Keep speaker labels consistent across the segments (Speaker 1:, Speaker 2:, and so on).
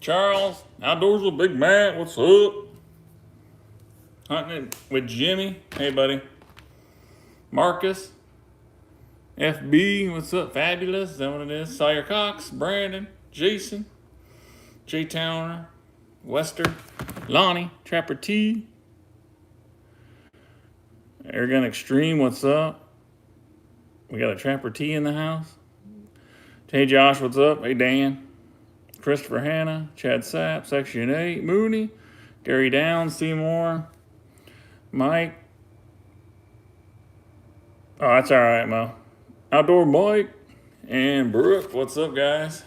Speaker 1: Charles, outdoors with Big Matt, what's up? Hunting with Jimmy, hey buddy. Marcus, FB, what's up? Fabulous, is that what it is? Sawyer Cox, Brandon, Jason, Jay Towner, Wester, Lonnie, Trapper T, Airgun Extreme, what's up? We got a Trapper T in the house. Hey Josh, what's up? Hey Dan, Christopher Hanna, Chad Sapp, Section 8, Mooney, Gary Downs, Seymour, Mike. Oh, that's all right, Mo. Outdoor Mike and Brooke. What's up, guys?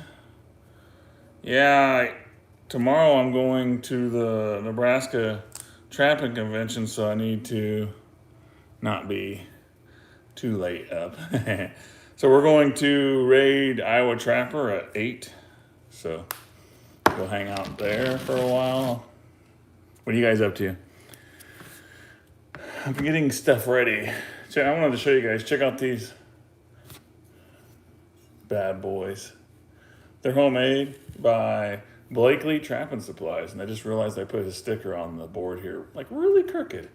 Speaker 1: Yeah, tomorrow I'm going to the Nebraska Trapping Convention, so I need to not be too late up. So we're going to raid Iowa Trapper at 8. So we'll hang out there for a while. What are you guys up to? I'm getting stuff ready. I wanted to show you guys. Check out these bad boys. They're homemade by Blakely Trapping Supplies, and I just realized I put a sticker on the board here, like really crooked.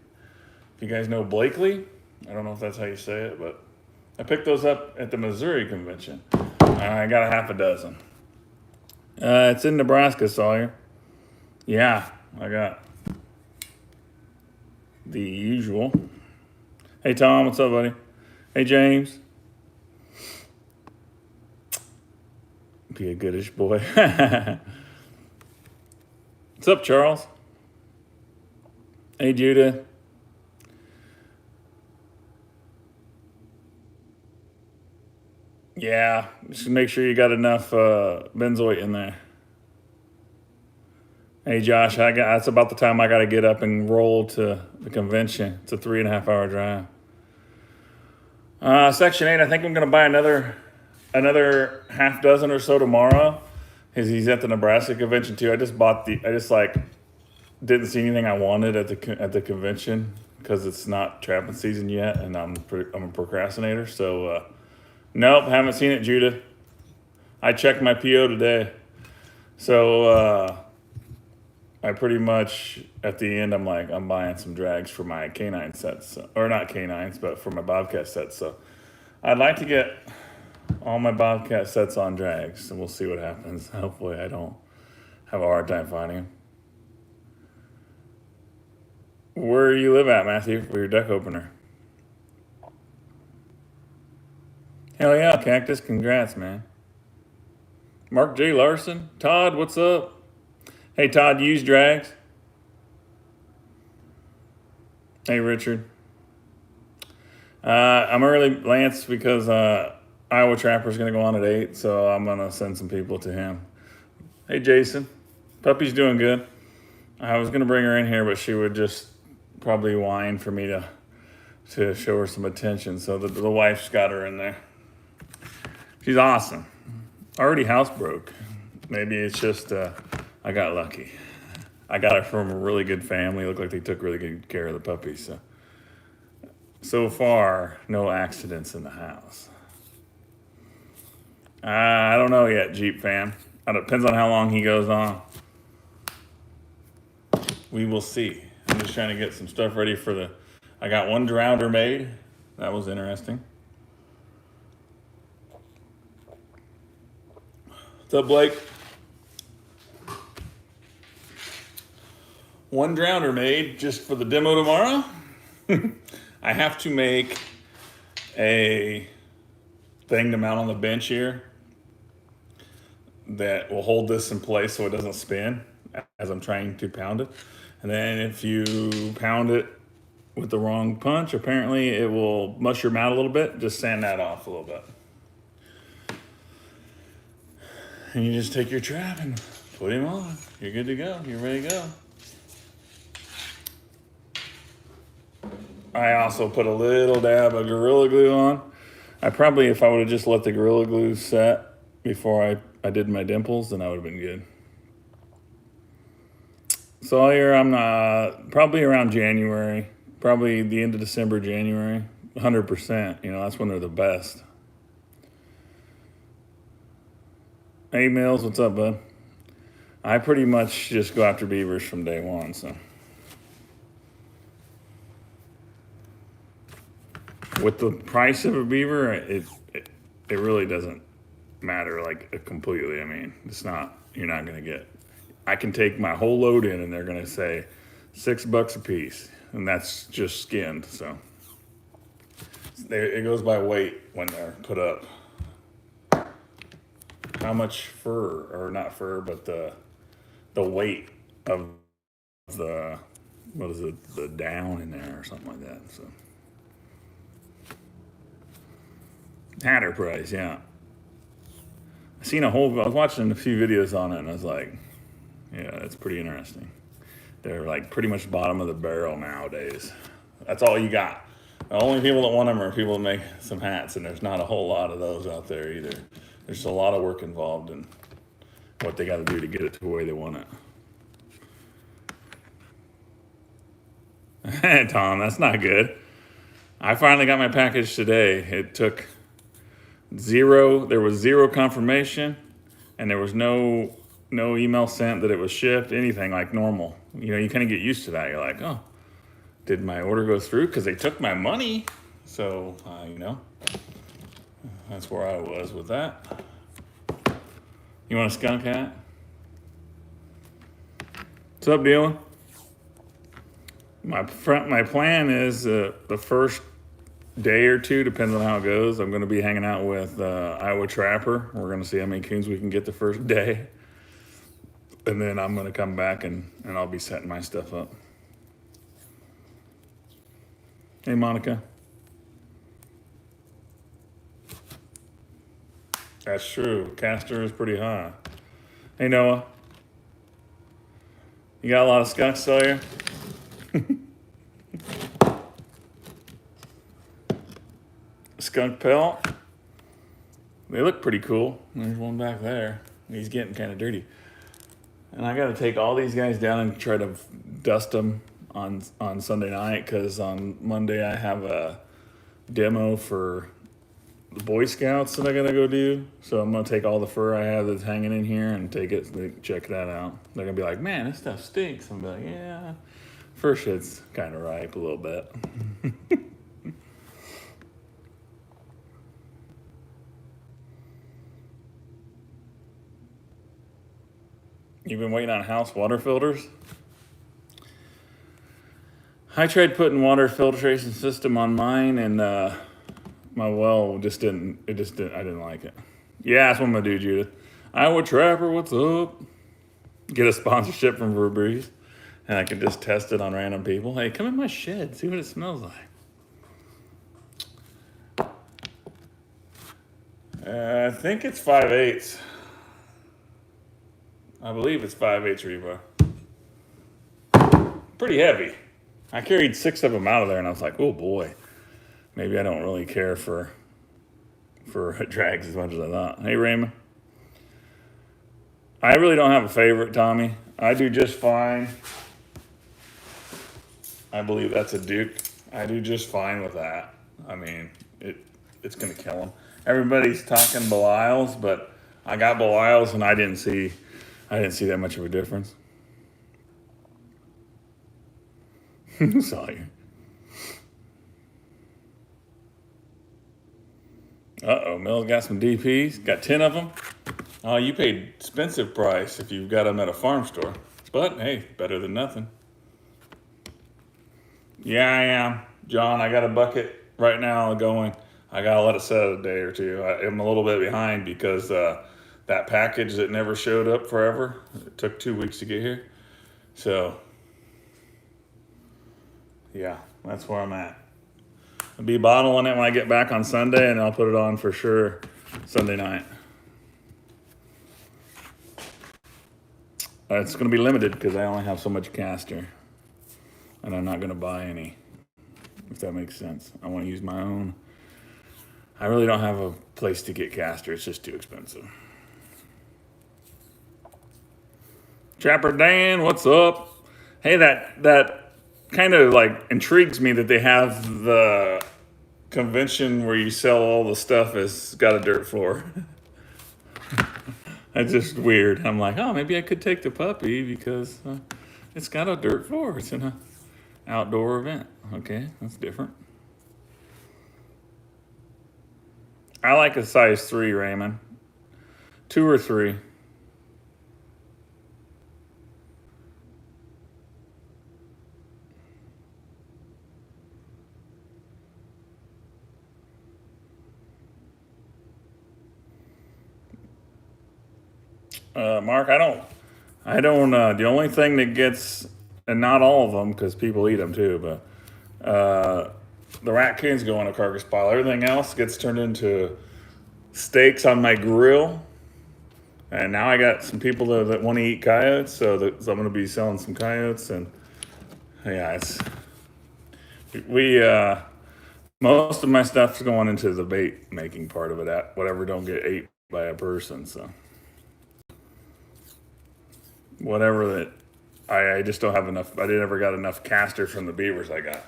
Speaker 1: If you guys know Blakely, I don't know if that's how you say it, but I picked those up at the Missouri convention. I got a half a dozen. It's in Nebraska, Sawyer. Yeah, I got the usual. Hey Tom, what's up, buddy? Hey James. Be a goodish boy. What's up, Charles? Hey Judah. Yeah, just make sure you got enough benzoate in there. Hey Josh, that's about the time I got to get up and roll to the convention. It's a 3.5 hour drive. Section 8, I think I'm going to buy another half dozen or so tomorrow. He's at the Nebraska convention too. I just didn't see anything I wanted at the convention because it's not trapping season yet, and I'm a procrastinator. So nope, haven't seen it, Judah. I checked my PO today. So I pretty much, at the end, I'm buying some drags for my canine sets. Or not canines, but for my Bobcat sets. So I'd like to get all my Bobcat sets on drags, and we'll see what happens. Hopefully I don't have a hard time finding them. Where you live at, Matthew, for your duck opener? Hell yeah, Cactus. Congrats, man. Mark J. Larson. Todd, what's up? Hey, Todd, you use drags? Hey, Richard. I'm early, Lance, because Iowa Trapper's going to go on at 8, so I'm going to send some people to him. Hey, Jason. Puppy's doing good. I was going to bring her in here, but she would just probably whine for me to show her some attention, so the wife's got her in there. She's awesome. Already housebroke. Maybe it's just I got lucky. I got her from a really good family. Looked like they took really good care of the puppy. So far, no accidents in the house. I don't know yet, Jeep fan. It depends on how long he goes on. We will see. I'm just trying to get some stuff ready for I got one drowner made. That was interesting. What's up, Blake? One drowner made just for the demo tomorrow. I have to make a thing to mount on the bench here that will hold this in place so it doesn't spin as I'm trying to pound it. And then if you pound it with the wrong punch, apparently it will mush your mount a little bit. Just sand that off a little bit. And you just take your trap and put him on. You're good to go. You're ready to go. I also put a little dab of Gorilla Glue on. If I would have just let the Gorilla Glue set before I did my dimples, then that would have been good. Sawyer, I'm not, probably around January, probably the end of December, January, 100%. That's when they're the best. Hey Mills, what's up, bud? I pretty much just go after beavers from day one. So with the price of a beaver, it really doesn't matter like completely. I mean, it's not, you're not going to get, I can take my whole load in and they're going to say $6 a piece, and that's just skinned. So it goes by weight when they're put up. How much fur, or not fur, but the weight of the, what is it, the down in there or something like that. So hatter price, yeah. I was watching a few videos on it, and I was like, yeah, it's pretty interesting. They're like pretty much bottom of the barrel nowadays. That's all you got. The only people that want them are people that make some hats, and there's not a whole lot of those out there either. There's a lot of work involved in what they got to do to get it to the way they want it. Tom, that's not good. I finally got my package today. It took there was zero confirmation, and there was no email sent that it was shipped, anything like normal. You know, you kind of get used to that. You're like, oh, did my order go through? Because they took my money. So, you know, that's where I was with that. You want a skunk hat? What's up, Dylan? My plan is the first day or two, depends on how it goes. I'm going to be hanging out with Iowa Trapper. We're going to see how many coons we can get the first day. And then I'm going to come back and I'll be setting my stuff up. Hey, Monica. That's true. Castor is pretty high. Hey, Noah. You got a lot of skunks still here? Skunk pelt. They look pretty cool. There's one back there. He's getting kind of dirty. And I got to take all these guys down and try to dust them on Sunday night, because on Monday I have a demo for the Boy Scouts that I got to go do. So I'm going to take all the fur I have that's hanging in here and check that out. They're going to be like, man, this stuff stinks. I'm going to be like, yeah, fur shit's kind of ripe a little bit. You've been waiting on house water filters? I tried putting water filtration system on mine, and my well I didn't like it. Yeah, that's what I'm gonna do, Judith. Iowa Trapper, what's up? Get a sponsorship from Febreze, and I can just test it on random people. Hey, come in my shed, see what it smells like. I think it's 5/8. I believe it's 5/8 rebar. Pretty heavy. I carried 6 of them out of there, and I was like, oh boy, maybe I don't really care for drags as much as I thought. Hey, Raymond. I really don't have a favorite, Tommy. I do just fine. I believe that's a Duke. I do just fine with that. I mean, it's going to kill them. Everybody's talking Belials, but I got Belials, and I didn't see that much of a difference. Saw you. Uh-oh, Mill's got some DPs. Got 10 of them. Oh, you paid expensive price if you got them at a farm store. But, hey, better than nothing. Yeah, I am. John, I got a bucket right now going. I got to let it set a day or two. I'm a little bit behind because that package that never showed up forever, it took 2 weeks to get here. So, yeah, that's where I'm at. I'll be bottling it when I get back on Sunday, and I'll put it on for sure Sunday night. It's going to be limited because I only have so much castor, and I'm not going to buy any, if that makes sense. I want to use my own. I really don't have a place to get castor. It's just too expensive. Trapper Dan, what's up? Hey, that kind of like intrigues me that they have the convention where you sell all the stuff has got a dirt floor. It's just weird. I'm like, oh, maybe I could take the puppy because it's got a dirt floor. It's in a outdoor event. Okay, that's different. I like a size 3, Raymond. 2 or 3. Mark, the only thing that gets, and not all of them, because people eat them too, but the raccoons go on a carcass pile. Everything else gets turned into steaks on my grill. And now I got some people that want to eat coyotes, so I'm going to be selling some coyotes. And yeah, most of my stuff's going into the bait making part of it. Whatever don't get ate by a person, so whatever that I just don't have enough. I never got enough casters from the beavers I got.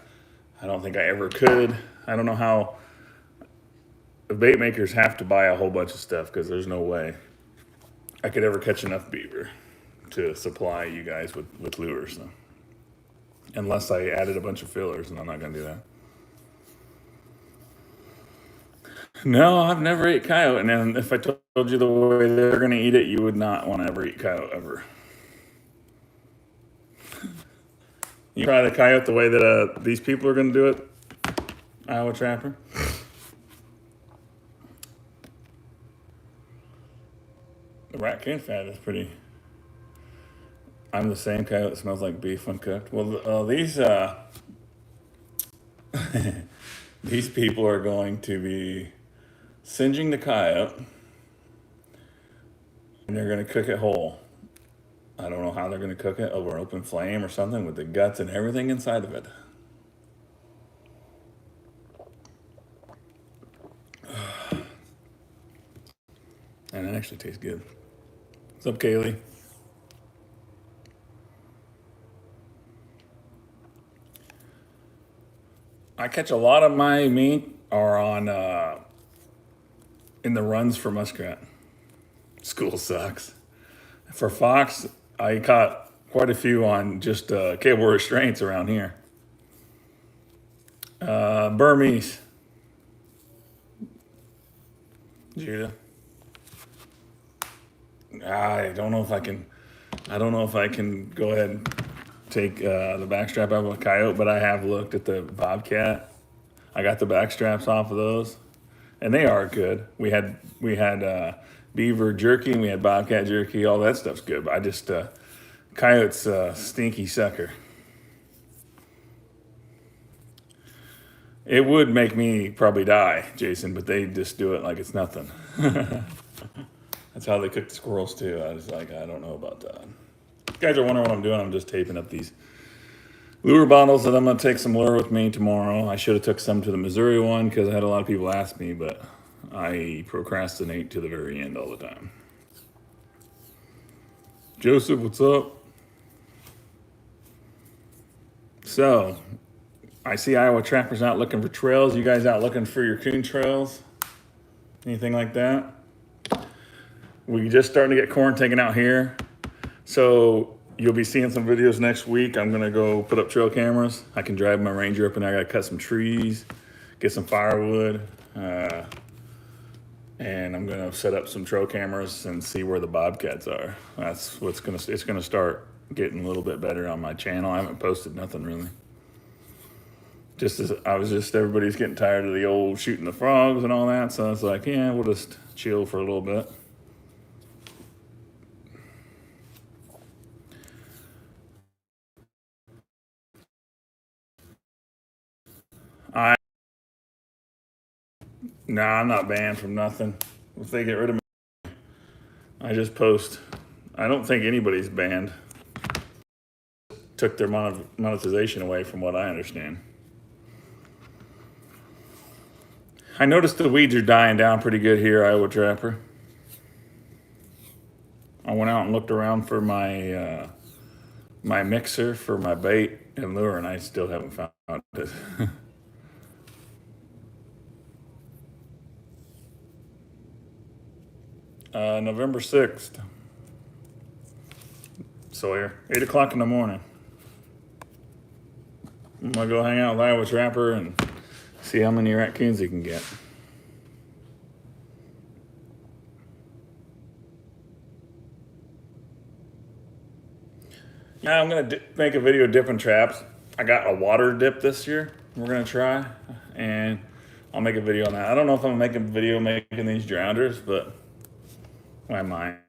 Speaker 1: I don't think I ever could. I don't know how the bait makers have to buy a whole bunch of stuff because there's no way I could ever catch enough beaver to supply you guys with lures. So. Unless I added a bunch of fillers, and I'm not going to do that. No, I've never ate coyote, and then if I told you the way they're going to eat it, you would not want to ever eat coyote ever. You try the coyote the way that these people are going to do it, Iowa Trapper. The raccoon fat is pretty. I'm the same coyote that smells like beef when cooked. Well, these people are going to be singeing the coyote, and they're going to cook it whole. I don't know how they're going to cook it, over an open flame or something, with the guts and everything inside of it. And it actually tastes good. What's up, Kaylee? I catch a lot of my meat are on in the runs for muskrat. School sucks. For fox, I caught quite a few on just cable restraints around here. Burmese. Judah. I don't know if I can. I don't know if I can go ahead and take the backstrap out of a coyote, but I have looked at the bobcat. I got the backstraps off of those, and they are good. We had beaver jerky, and we had bobcat jerky. All that stuff's good, but I just coyote's stinky sucker. It would make me probably die, Jason, but they just do it like it's nothing. That's how they cook the squirrels too. I was like, I don't know about that. You guys are wondering what I'm doing. I'm just taping up these lure bottles that I'm gonna take some lure with me tomorrow. I should have took some to the Missouri one because I had a lot of people ask me, but I procrastinate to the very end all the time. Joseph, what's up? So, I see Iowa trappers out looking for trails. You guys out looking for your coon trails? Anything like that? We just starting to get corn taken out here. So you'll be seeing some videos next week. I'm gonna go put up trail cameras. I can drive my Ranger up and I gotta cut some trees, get some firewood, and I'm gonna set up some trail cameras and see where the bobcats are. That's what's it's gonna start getting a little bit better on my channel. I haven't posted nothing really. Everybody's getting tired of the old shooting the frogs and all that. So it's like, yeah, we'll just chill for a little bit. Nah, I'm not banned from nothing. If they get rid of me, I just post. I don't think anybody's banned. Took their monetization away from what I understand. I noticed the weeds are dying down pretty good here, Iowa Trapper. I went out and looked around for my my mixer for my bait and lure, and I still haven't found it. November 6th. Sawyer, 8 o'clock in the morning. I'm gonna go hang out with Iowa Trapper and see how many raccoons he can get. Yeah, I'm gonna make a video dipping traps. I got a water dip this year. We're gonna try, and I'll make a video on that. I don't know if I'm gonna make a video making these drowners, but I might.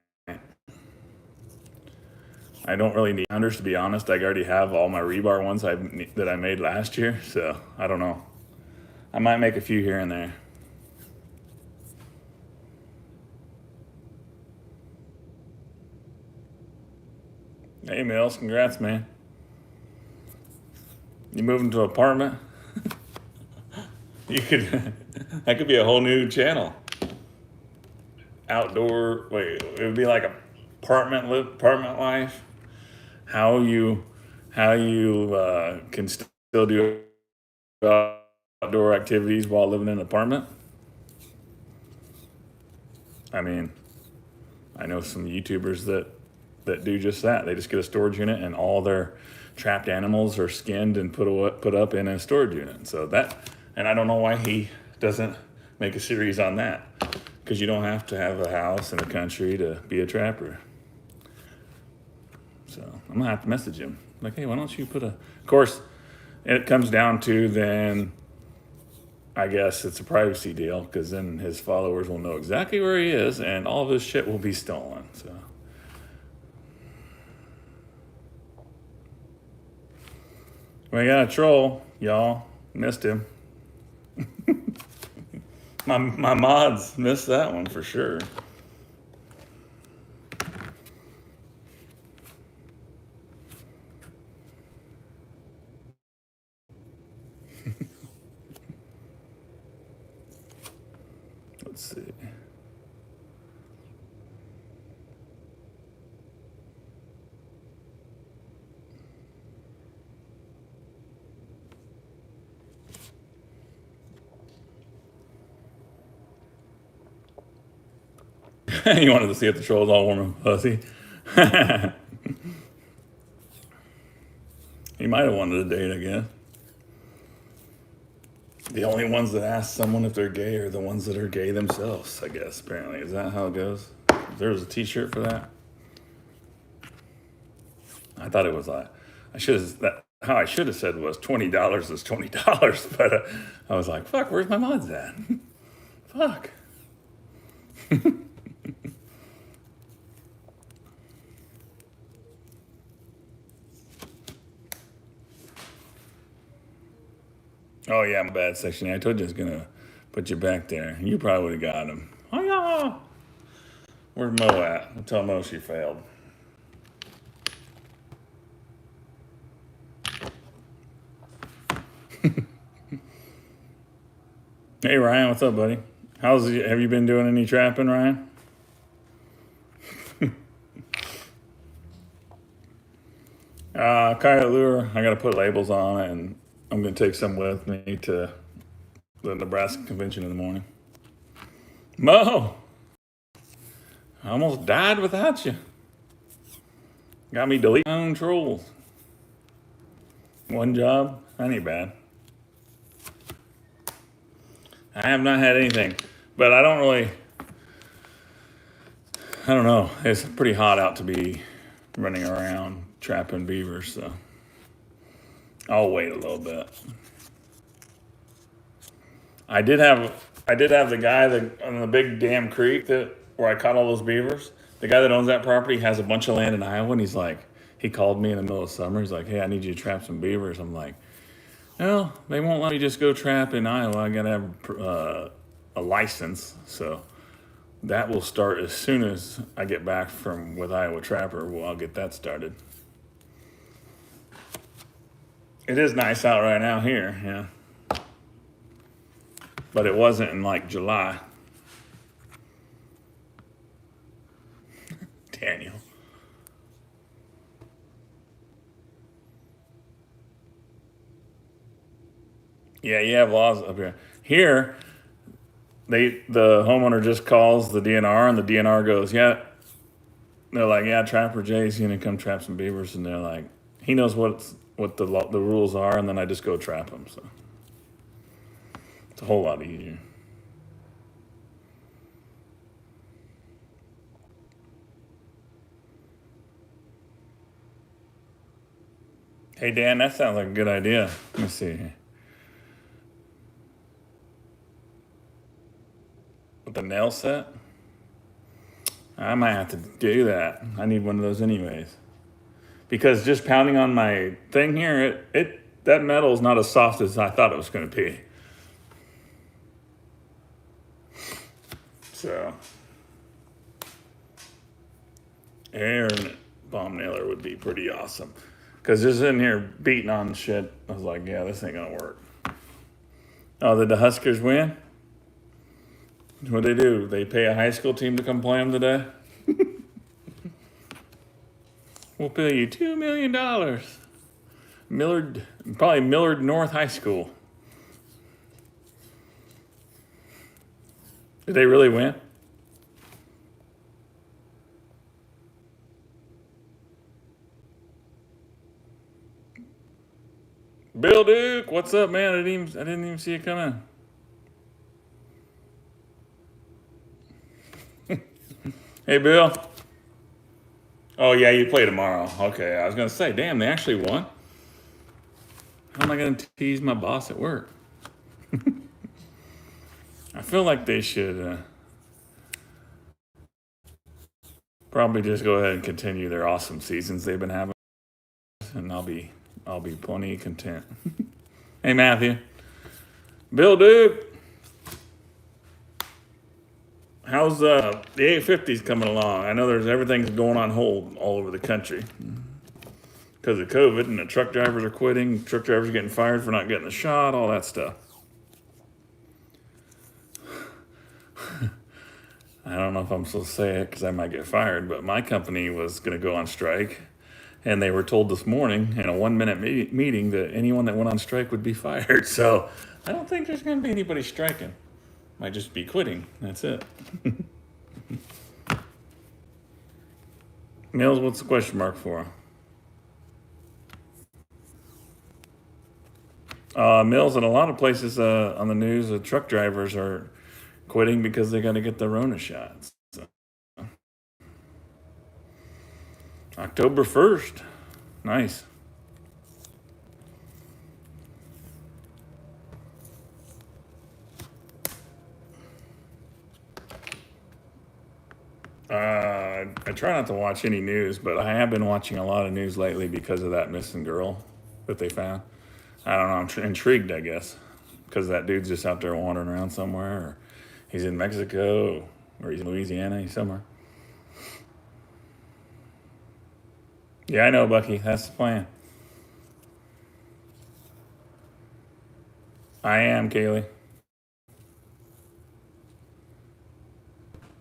Speaker 1: I don't really need drowners, to be honest. I already have all my rebar ones that I made last year, so I don't know. I might make a few here and there. Hey Mills, congrats, man. You moving to an apartment? You could, that could be a whole new channel. Outdoor, wait, it would be like apartment life. How you can still do outdoor activities while living in an apartment. I mean, I know some YouTubers that do just that. They just get a storage unit and all their trapped animals are skinned and put up in a storage unit. So that, and I don't know why he doesn't make a series on that, because you don't have to have a house in the country to be a trapper. So I'm gonna have to message him. Like, hey, why don't you put a, of course, it comes down to then, I guess it's a privacy deal, because then his followers will know exactly where he is and all of his shit will be stolen, so. We got a troll, y'all. Missed him. my mods missed that one for sure. Let's see. You wanted to see if the troll's all warm and fuzzy. He might have wanted a date, I guess. The only ones that ask someone if they're gay are the ones that are gay themselves, I guess, apparently. Is that how it goes? There was a t-shirt for that? I thought it was how I should have said was $20 is $20, but I was like, fuck, where's my mods at? Fuck. Oh yeah, my bad, Section 8. I told you I was gonna put you back there. You probably would have got him. Oh yeah. Where's Mo at? I'll tell Mo she failed. Hey Ryan, what's up, buddy? Have you been doing any trapping, Ryan? Coyote lure, I gotta put labels on it, and I'm gonna take some with me to the Nebraska convention in the morning. Mo, I almost died without you. Got me deleting my own trolls. One job, that ain't bad. I have not had anything, but I don't know. It's pretty hot out to be running around trapping beavers, so I'll wait a little bit. I did have the guy that on the big damn creek where I caught all those beavers. The guy that owns that property has a bunch of land in Iowa, and he called me in the middle of summer. He's like, hey, I need you to trap some beavers. I'm like, no, they won't let me just go trap in Iowa. I gotta have a license, so that will start as soon as I get back with Iowa Trapper. Well, I'll get that started. It is nice out right now here, yeah. But it wasn't in like July. Daniel. Yeah, you have laws up here. Here, the homeowner just calls the DNR, and the DNR goes, yeah. They're like, yeah, Trapper Jay's gonna come trap some beavers, and they're like, he knows what the rules are, and then I just go trap them. So it's a whole lot easier. Hey Dan, that sounds like a good idea. Let me see. With the nail set, I might have to do that. I need one of those anyways. Because just pounding on my thing here, it that metal is not as soft as I thought it was going to be. So, air bomb nailer would be pretty awesome. Because just in here beating on shit, I was like, yeah, this ain't gonna work. Oh, did the Huskers win? What'd they do? They pay a high school team to come play them today? We'll pay you $2 million. Probably Millard North High School. Did they really win? Bill Duke, what's up, man? I didn't even see you come in. Hey, Bill. Oh yeah, you play tomorrow. Okay, I was gonna say, damn, they actually won. How am I gonna tease my boss at work? I feel like they should probably just go ahead and continue their awesome seasons they've been having, and I'll be plenty content. Hey Matthew, Bill Duke, how's the 850s coming along? I know everything's going on hold all over the country because of COVID, and the truck drivers are quitting. Truck drivers are getting fired for not getting the shot, all that stuff. I don't know if I'm supposed to say it because I might get fired, but my company was going to go on strike, and they were told this morning in a 1-minute meeting that anyone that went on strike would be fired. So I don't think there's going to be anybody striking. Might just be quitting. That's it. Mills, what's the question mark for? Mills, in a lot of places on the news, the truck drivers are quitting because they got to get the Rona shots. So. October 1st. Nice. I try not to watch any news, but I have been watching a lot of news lately because of that missing girl that they found. I don't know. I'm intrigued, I guess, because that dude's just out there wandering around somewhere, or he's in Mexico, or he's in Louisiana, he's somewhere. Yeah, I know, Bucky. That's the plan. I am, Kaylee.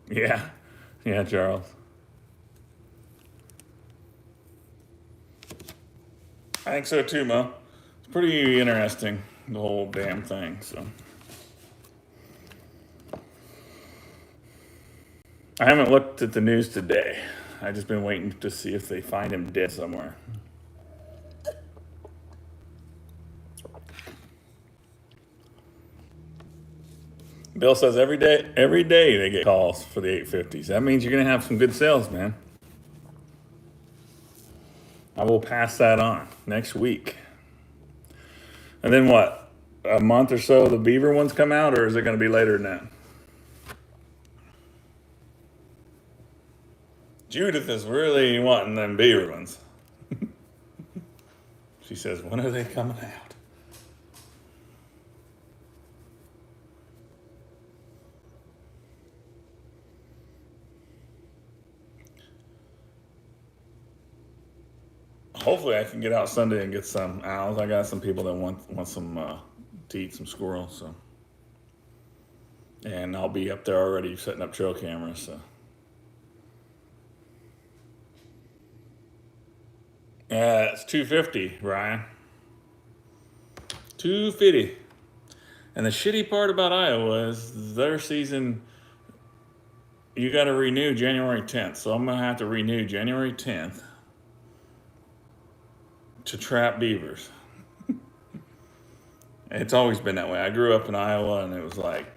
Speaker 1: Yeah. Yeah, Charles. I think so too, Mo. It's pretty interesting, the whole damn thing, so. I haven't looked at the news today. I've just been waiting to see if they find him dead somewhere. Bill says every day they get calls for the 850s. That means you're going to have some good sales, man. I will pass that on next week. And then what? A month or so the beaver ones come out, or is it going to be later than that? Judith is really wanting them beaver ones. She says, when are they coming out? Hopefully I can get out Sunday and get some owls. I got some people that want some to eat some squirrels, so. And I'll be up there already setting up trail cameras, so. Yeah, it's 250, Ryan. 250. And the shitty part about Iowa is their season, you got to renew January 10th. So I'm going to have to renew January 10th to trap beavers. It's always been that way. I grew up in Iowa, and it was like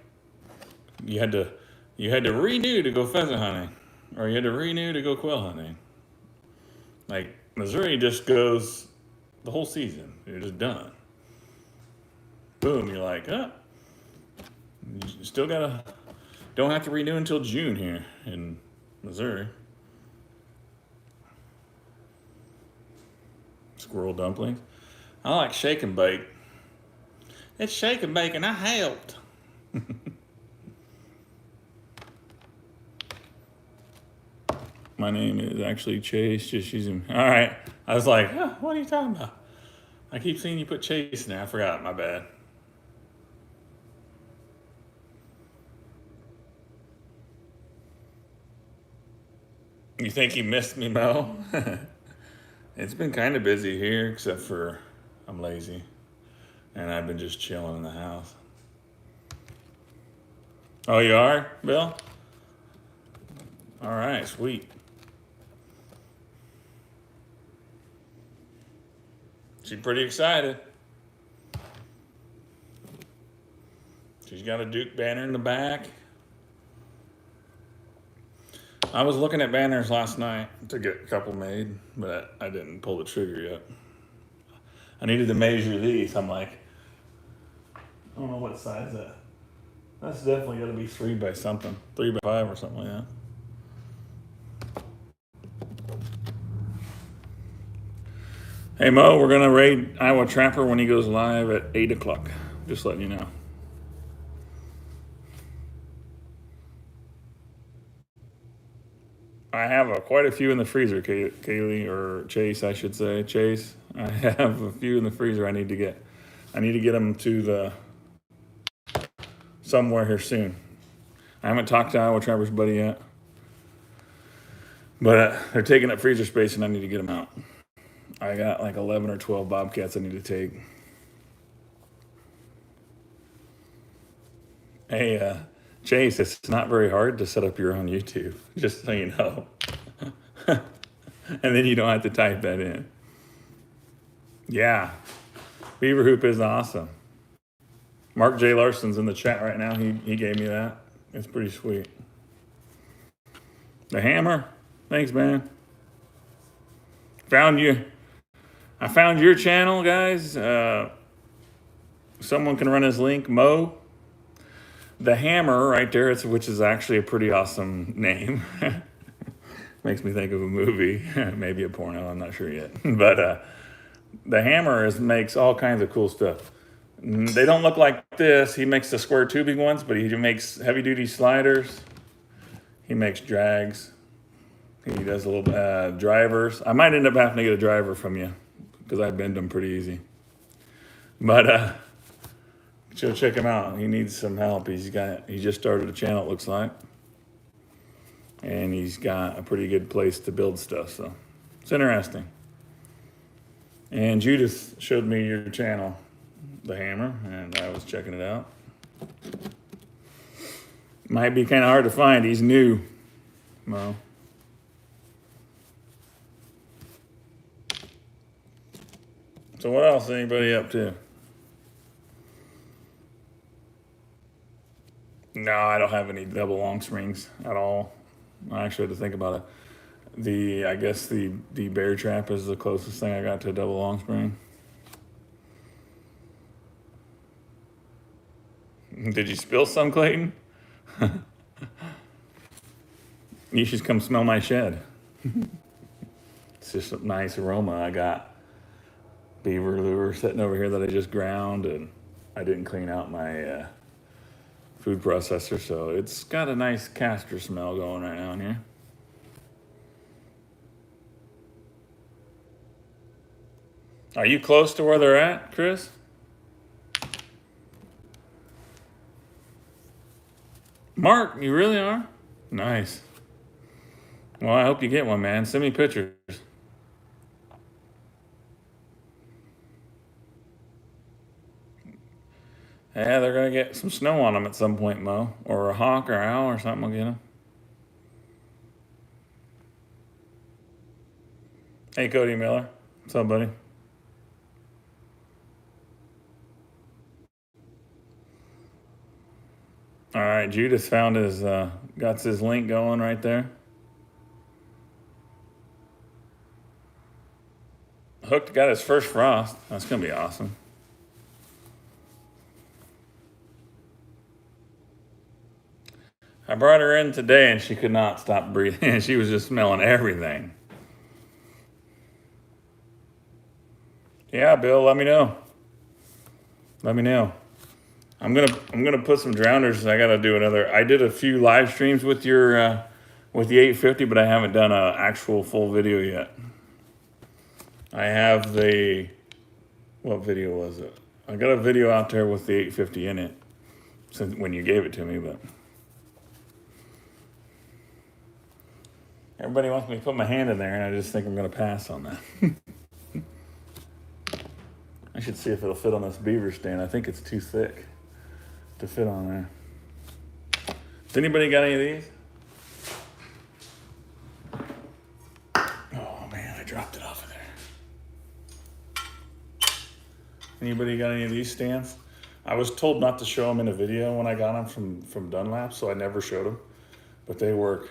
Speaker 1: you had to renew to go pheasant hunting, or you had to renew to go quail hunting. Like Missouri just goes the whole season. You're just done. Boom. You're like, oh, you still don't have to renew until June here in Missouri. Squirrel dumplings. I like shake and bake. It's shake and bake, and I helped. My name is actually Chase, just using. All right. I was like, huh, what are you talking about? I keep seeing you put Chase in there. I forgot. My bad. You think you missed me, Mo? It's been kind of busy here, except for I'm lazy. And I've been just chilling in the house. Oh, you are, Bill? All right, sweet. She's pretty excited. She's got a Duke banner in the back. I was looking at banners last night to get a couple made, but I didn't pull the trigger yet. I needed to measure these. I'm like, I don't know what size that. That's definitely got to be 3 by something, 3 by 5 or something like that. Hey Mo, we're gonna raid Iowa Trapper when he goes live at 8 o'clock. Just letting you know. I have quite a few in the freezer, Kaylee, or Chase, I should say. Chase, I have a few in the freezer. I need to get them to the somewhere here soon. I haven't talked to Iowa Trapper's buddy yet, but they're taking up freezer space, and I need to get them out. I got like 11 or 12 bobcats I need to take. Hey, Chase, it's not very hard to set up your own YouTube, just so you know. And then you don't have to type that in. Yeah, Beaver Hoop is awesome. Mark J. Larson's in the chat right now. He gave me that. It's pretty sweet. The hammer. Thanks, man. I found your channel, guys. Someone can run his link. Mo. The Hammer right there, which is actually a pretty awesome name. Makes me think of a movie, maybe a porno, I'm not sure yet. But the Hammer makes all kinds of cool stuff. They don't look like this. He makes the square tubing ones, but he makes heavy-duty sliders. He makes drags. He does a little drivers. I might end up having to get a driver from you because I bend them pretty easy. But go check him out. He needs some help. He just started a channel, it looks like. And he's got a pretty good place to build stuff, so it's interesting. And Judith showed me your channel, The Hammer, and I was checking it out. Might be kind of hard to find. He's new. Well, so what else is anybody up to? No, I don't have any double long springs at all. I actually had to think about it. I guess the bear trap is the closest thing I got to a double long spring. Did you spill some, Clayton? You should come smell my shed. It's just a nice aroma. I got beaver lure sitting over here that I just ground, and I didn't clean out my food processor, so it's got a nice castor smell going right now in here. Are you close to where they're at, Chris? Mark, you really are? Nice. Well, I hope you get one, man. Send me pictures. Yeah, they're gonna get some snow on them at some point, Mo, or a hawk or owl or something will get them. Hey, Cody Miller, what's up, buddy? All right, Judas found his got his link going right there. Hooked got his first frost. That's gonna be awesome. I brought her in today and she could not stop breathing. She was just smelling everything. Yeah, Bill, let me know. Let me know. I'm gonna put some drowners. I gotta do another. I did a few live streams with your with the 850, but I haven't done an actual full video yet. I have the what video was it? I got a video out there with the 850 in it since when you gave it to me, but everybody wants me to put my hand in there, and I just think I'm gonna pass on that. I should see if it'll fit on this beaver stand. I think it's too thick to fit on there. Has anybody got any of these? Oh man, I dropped it off of there. Anybody got any of these stands? I was told not to show them in a video when I got them from Dunlap, so I never showed them. But they work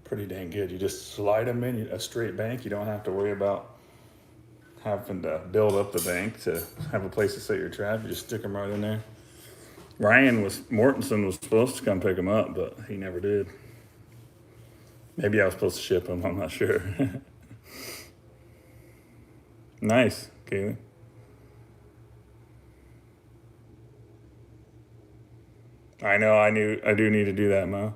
Speaker 1: pretty dang good. You just slide them in a straight bank. You don't have to worry about having to build up the bank to have a place to set your trap. You just stick them right in there. Mortensen was supposed to come pick them up, but he never did. Maybe I was supposed to ship them. I'm not sure. Nice, Kaylee. I know. I do need to do that, Mo.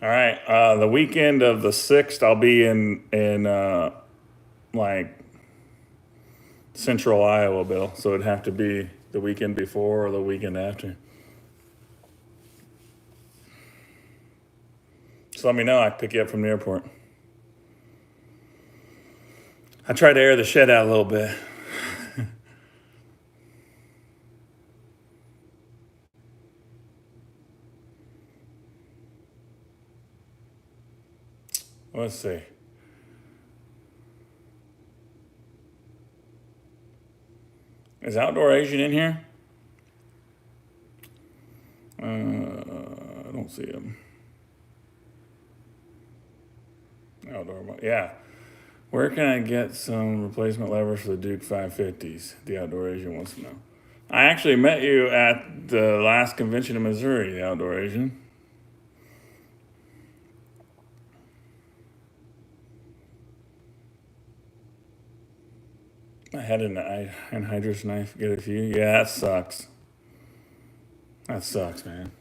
Speaker 1: All right. The weekend of the 6th, I'll be in like central Iowa, Bill. So it'd have to be the weekend before or the weekend after. So let me know. I can pick you up from the airport. I tried to air the shed out a little bit. Let's see. Is Outdoor Asian in here? I don't see him. Outdoor, yeah. Where can I get some replacement levers for the Duke 550s? The Outdoor Asian wants to know. I actually met you at the last convention in Missouri, the Outdoor Asian. I had an anhydrous knife get a few. Yeah, that sucks. That sucks, man.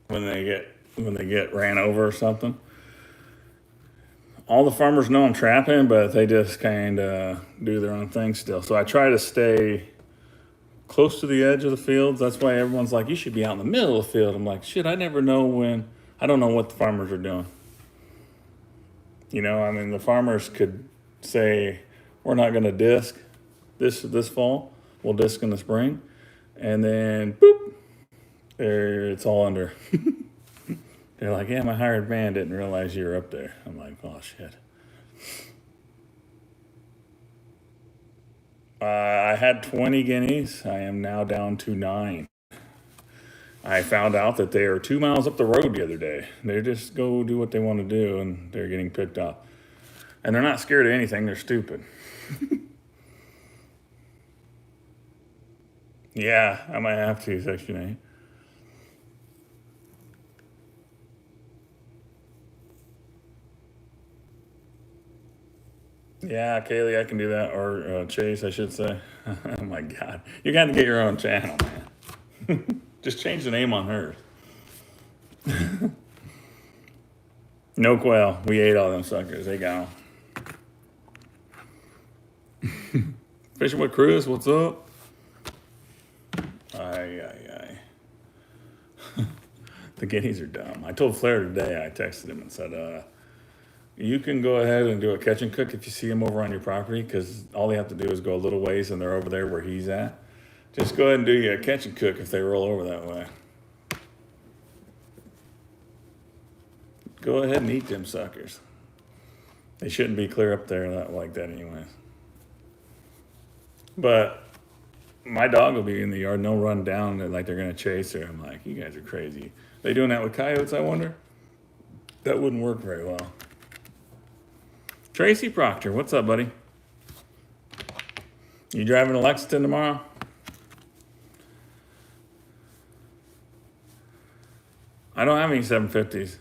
Speaker 1: When they get ran over or something. All the farmers know I'm trapping, but they just kind of do their own thing still. So I try to stay close to the edge of the fields. That's why everyone's like, you should be out in the middle of the field. I'm like, shit, I never know when. I don't know what the farmers are doing. You know, I mean, the farmers could say, we're not going to disc this fall. We'll disc in the spring. And then, boop, it's all under. They're like, yeah, my hired man didn't realize you were up there. I'm like, oh, shit. I had 20 guineas. I am now down to 9. I found out that they are 2 miles up the road the other day. They just go do what they want to do, and they're getting picked up. And they're not scared of anything. They're stupid. Yeah, I might have to, Section 8. Yeah, Kaylee, I can do that. Or Chase, I should say. Oh my God. You got to get your own channel, man. Just change the name on hers. No quail. We ate all them suckers. They got them. Fishing with Chris, what's up? Aye. The guineas are dumb. I told Flair today, I texted him and said, you can go ahead and do a catch and cook if you see them over on your property, because all they have to do is go a little ways and they're over there where he's at. Just go ahead and do you a catch and cook if they roll over that way. Go ahead and eat them suckers. They shouldn't be clear up there like that anyways. But my dog will be in the yard and they'll run down and like they're gonna chase her. I'm like, you guys are crazy. They doing that with coyotes, I wonder? That wouldn't work very well. Tracy Proctor, what's up, buddy? You driving to Lexington tomorrow? I don't have any 750s.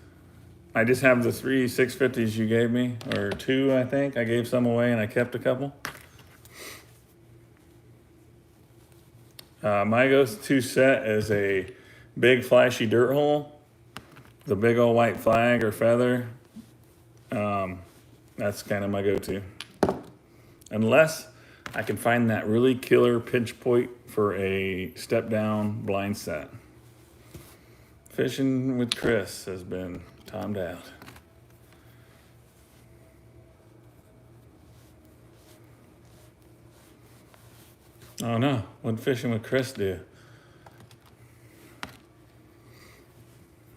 Speaker 1: I just have the 3 650s you gave me, or 2, I think. I gave some away and I kept a couple. My go-to set is a big flashy dirt hole, the big old white flag or feather. That's kind of my go-to. Unless I can find that really killer pinch point for a step down blind set. Fishing with Chris has been timed out. Oh no, what'd Fishing with Chris do?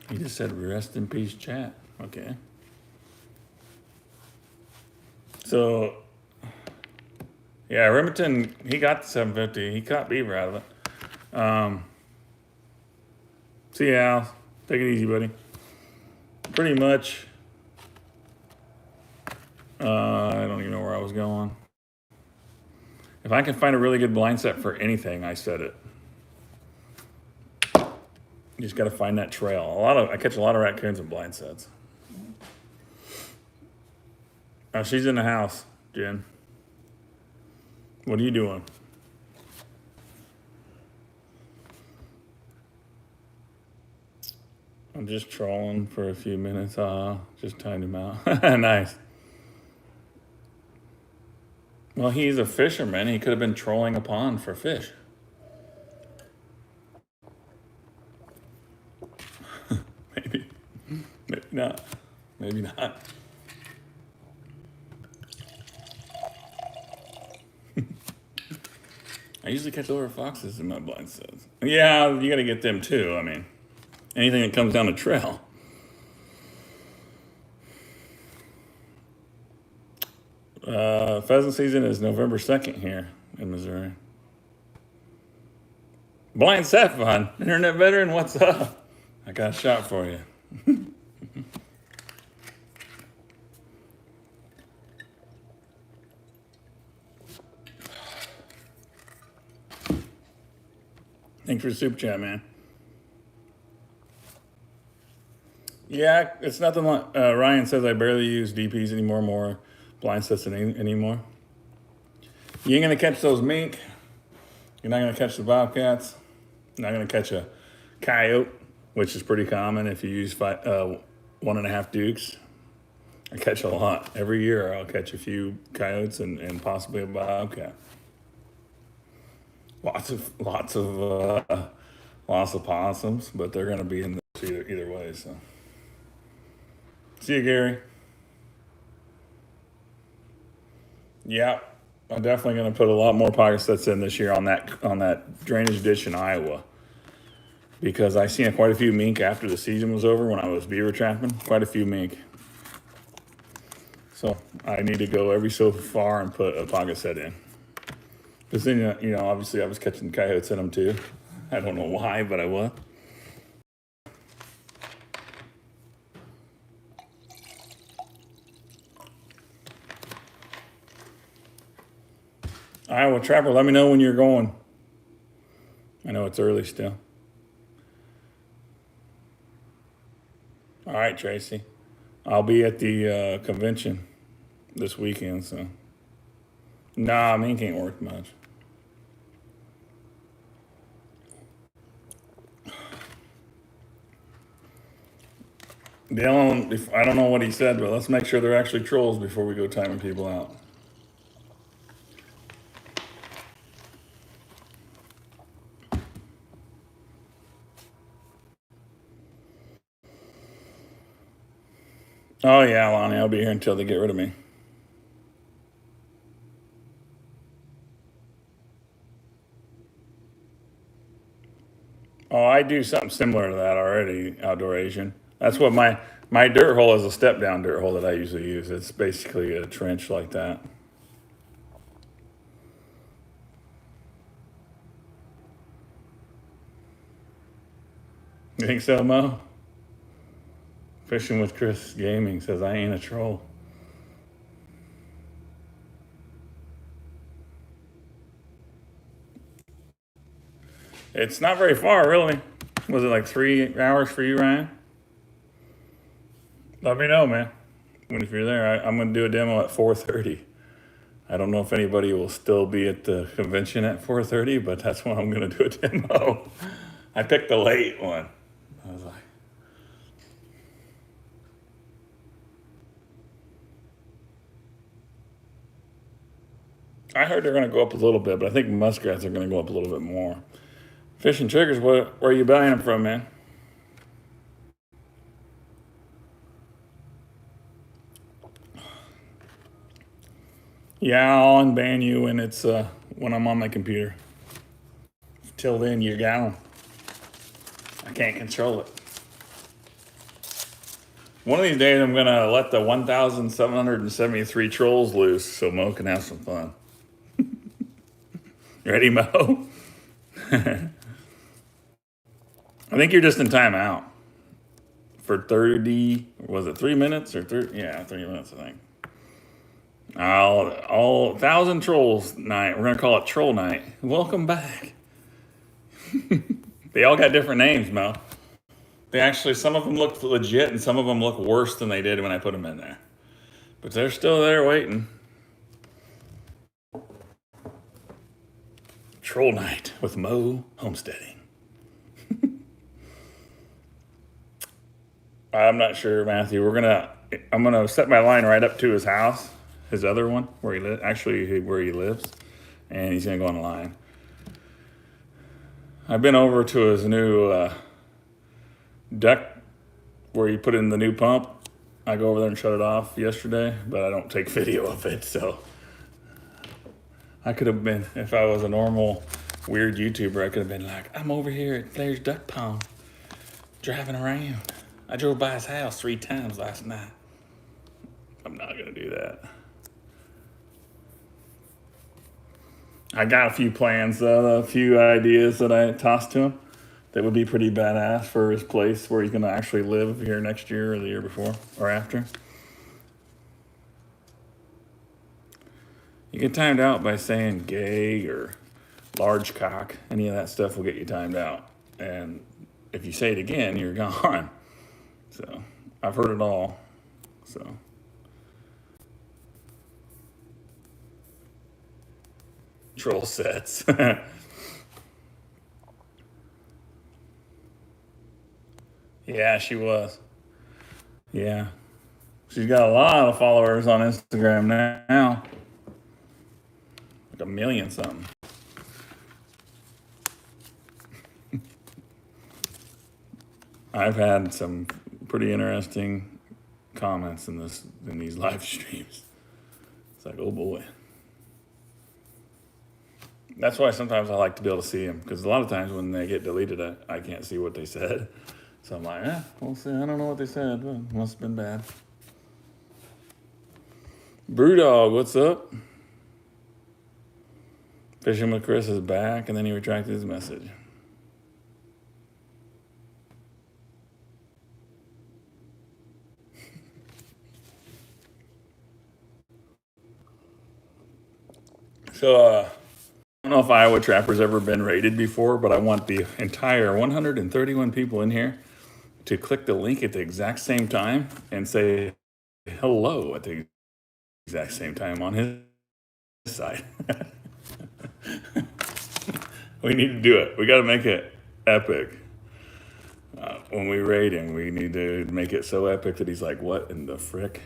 Speaker 1: He just said rest in peace chat. Okay. So, yeah, Remington, he got the 750. He caught beaver out of it. See you, Al. Take it easy, buddy. Pretty much, I don't even know where I was going. If I can find a really good blind set for anything, I set it. You just got to find that trail. I catch a lot of raccoons in blind sets. She's in the house, Jen. What are you doing? I'm just trolling for a few minutes. Just timed him out. Nice. Well, he's a fisherman. He could have been trolling a pond for fish. Maybe. Maybe not. Maybe not. I usually catch over foxes in my blind sets. Yeah, you got to get them too. I mean, anything that comes down the trail. Pheasant season is November 2nd here in Missouri. Blind set fun. Internet veteran, what's up? I got a shot for you. Thanks for the super chat, man. Yeah, it's nothing like Ryan says. I barely use DPs anymore, more blind sets anymore. You ain't gonna catch those mink. You're not gonna catch the bobcats. You're not gonna catch a coyote, which is pretty common if you use 1.5 dukes. I catch a lot every year. I'll catch a few coyotes and possibly a bobcat. Lots of possums, but they're gonna be in this either way. So, see you, Gary. Yeah, I'm definitely going to put a lot more pocket sets in this year on that drainage ditch in Iowa, because I seen quite a few mink after the season was over when I was beaver trapping. Quite a few mink. So I need to go every so far and put a pocket set in. Because then, obviously I was catching coyotes in them too. I don't know why, but I was. Iowa Trapper, let me know when you're going. I know it's early still. All right, Tracy. I'll be at the convention this weekend, so. Nah, mink ain't worth much. Dylan, I don't know what he said, but let's make sure they're actually trolls before we go timing people out. Oh yeah, Lonnie, I'll be here until they get rid of me. Oh, I do something similar to that already, Outdoor Asian. That's what my dirt hole is, a step down dirt hole that I usually use. It's basically a trench like that. You think so, Mo? Fishing with Chris Gaming says I ain't a troll. It's not very far, really. Was it like 3 hours for you, Ryan? Let me know, man. When if you're there, I'm going to do a demo at 4:30. I don't know if anybody will still be at the convention at 4:30, but that's when I'm going to do a demo. I picked the late one. I was like, I heard they're going to go up a little bit, but I think muskrats are going to go up a little bit more. Fishing triggers, where are you buying them from, man? Yeah, I'll unban you when it's when I'm on my computer. Till then, you're gone. I can't control it. One of these days, I'm gonna let the 1,773 trolls loose so Mo can have some fun. Ready, Mo? I think you're just in timeout for 30. Was it 3 minutes or 30? Yeah, 3 minutes, I think. All 1,000 trolls night. We're gonna call it Troll Night. Welcome back. They all got different names, Mo. They actually, some of them look legit and some of them look worse than they did when I put them in there. But they're still there waiting. Troll Night with Mo Homesteading. I'm not sure, Matthew. I'm gonna set my line right up to his house, his other one where where he lives, and he's gonna go on the line. I've been over to his new duct where you put in the new pump. I go over there and shut it off yesterday, but I don't take video of it, so I could have been, if I was a normal weird YouTuber, I could have been like, I'm over here at Blair's Duck Pond, driving around. I drove by his house 3 times last night. I'm not gonna do that. I got a few plans, though, a few ideas that I tossed to him that would be pretty badass for his place where he's gonna actually live here next year or the year before or after. You get timed out by saying gay or large cock. Any of that stuff will get you timed out. And if you say it again, you're gone. So I've heard it all. So troll sets. Yeah, she was. Yeah. She's got a lot of followers on Instagram now. Like a million something. I've had some pretty interesting comments in these live streams. It's like, oh boy. That's why sometimes I like to be able to see them because a lot of times when they get deleted, I can't see what they said. So I'm like, we'll see. I don't know what they said, but it must have been bad. Brewdog, what's up? Fishing with Chris is back, and then he retracted his message. So, I don't know if Iowa Trapper's ever been raided before, but I want the entire 131 people in here to click the link at the exact same time and say hello at the exact same time on his side. We need to do it. We got to make it epic. When we raid him, we need to make it so epic that he's like, what in the frick?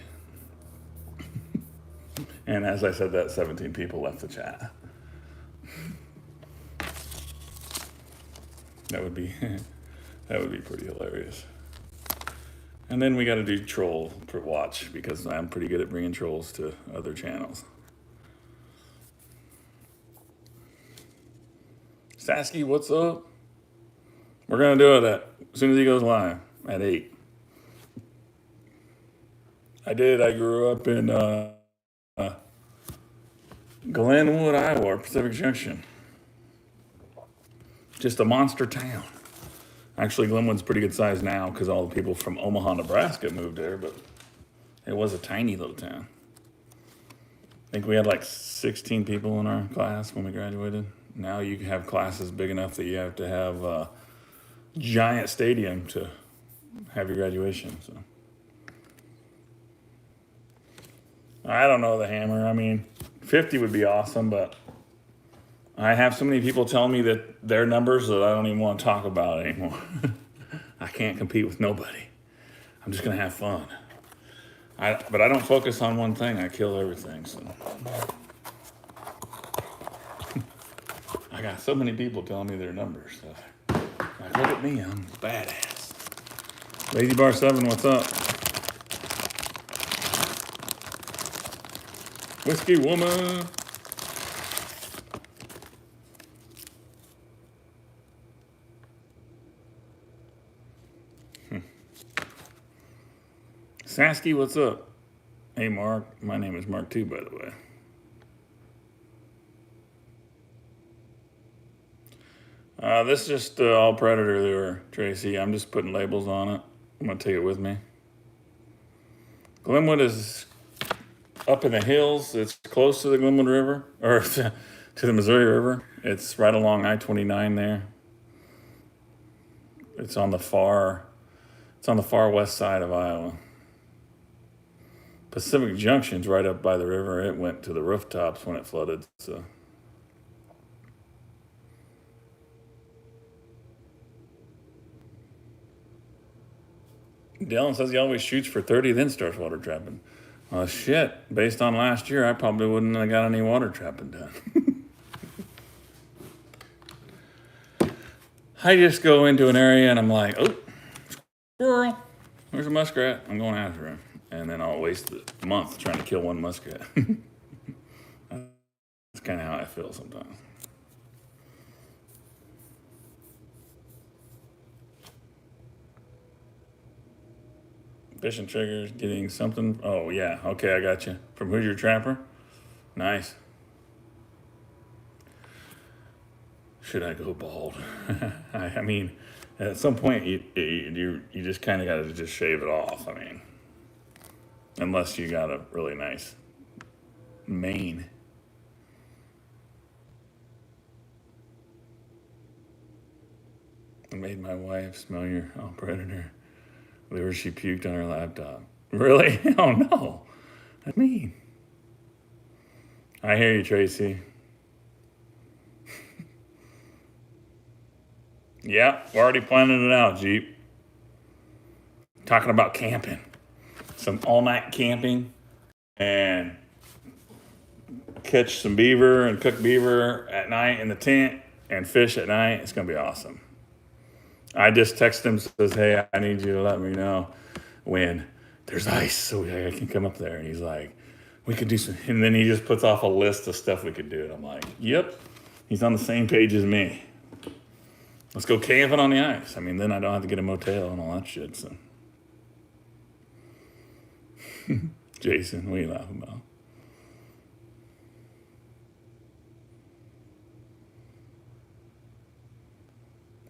Speaker 1: And as I said that, 17 people left the chat. That would be pretty hilarious. And then we got to do troll per watch because I'm pretty good at bringing trolls to other channels. Sasky, what's up? We're going to do it as soon as he goes live at 8. I did. I grew up in Glenwood, Iowa, Pacific Junction. Just a monster town. Actually, Glenwood's pretty good size now because all the people from Omaha, Nebraska moved there, but it was a tiny little town. I think we had like 16 people in our class when we graduated. Now you have classes big enough that you have to have a giant stadium to have your graduation. So I don't know the hammer. I mean, 50 would be awesome, but I have so many people telling me that their numbers that I don't even want to talk about anymore. I can't compete with nobody. I'm just gonna have fun. But I don't focus on one thing. I kill everything. So I got so many people telling me their numbers. So like, look at me, I'm badass. Lazy Bar 7, what's up? Whiskey Woman. Sasky, what's up? Hey, Mark. My name is Mark too, by the way. This is just all Predator lure, Tracy. I'm just putting labels on it. I'm going to take it with me. Glenwood is up in the hills. It's close to the Glenwood River, or to the Missouri River. It's right along I-29 there. It's on the far west side of Iowa. Pacific Junction's right up by the river. It went to the rooftops when it flooded, so. Dylan says he always shoots for 30, then starts water trapping. Well, shit. Based on last year, I probably wouldn't have got any water trapping done. I just go into an area and I'm like, oh, squirrel. There's a muskrat. I'm going after him. And then I'll waste a month trying to kill one muskrat. That's kind of how I feel sometimes. Fishing triggers, getting something. Oh, yeah. Okay, I got you. From Who's Your Trapper? Nice. Should I go bald? I mean, at some point, you just kind of got to just shave it off. I mean, unless you got a really nice mane. I made my wife smell your Predator. Where she puked on her laptop. Really? Oh no. That's mean. I hear you, Tracy. Yeah, we're already planning it out, Jeep. Talking about camping. Some all-night camping and catch some beaver and cook beaver at night in the tent and fish at night. It's gonna be awesome. I just texted him, says, hey, I need you to let me know when there's ice so I can come up there. And he's like, we could do some. And then he just puts off a list of stuff we could do. And I'm like, yep, he's on the same page as me. Let's go camping on the ice. I mean, then I don't have to get a motel and all that shit. So, Jason, what are you laughing about?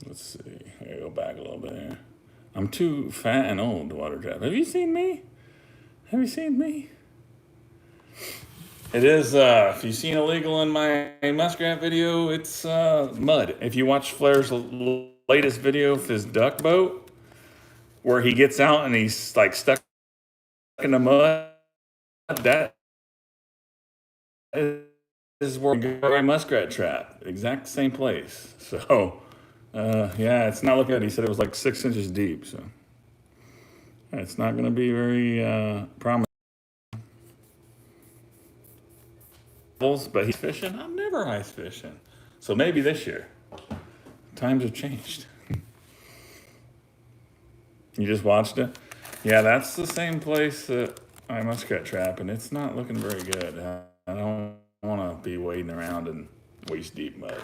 Speaker 1: Let's see. I gotta go back a little bit here. I'm too fat and old to water trap. Have you seen me? Have you seen me? It is, if you've seen illegal in my muskrat video, it's mud. If you watch Flair's latest video of his duck boat, where he gets out and he's like stuck in the mud, that is where I muskrat trap. Exact same place. So, yeah, it's not looking good. He said it was like 6 inches deep, so it's not going to be very promising. But he's fishing. I'm never ice fishing, so maybe this year. Times have changed. You just watched it. Yeah, that's the same place that I muskrat trap, and it's not looking very good. I don't want to be wading around in waist deep mud.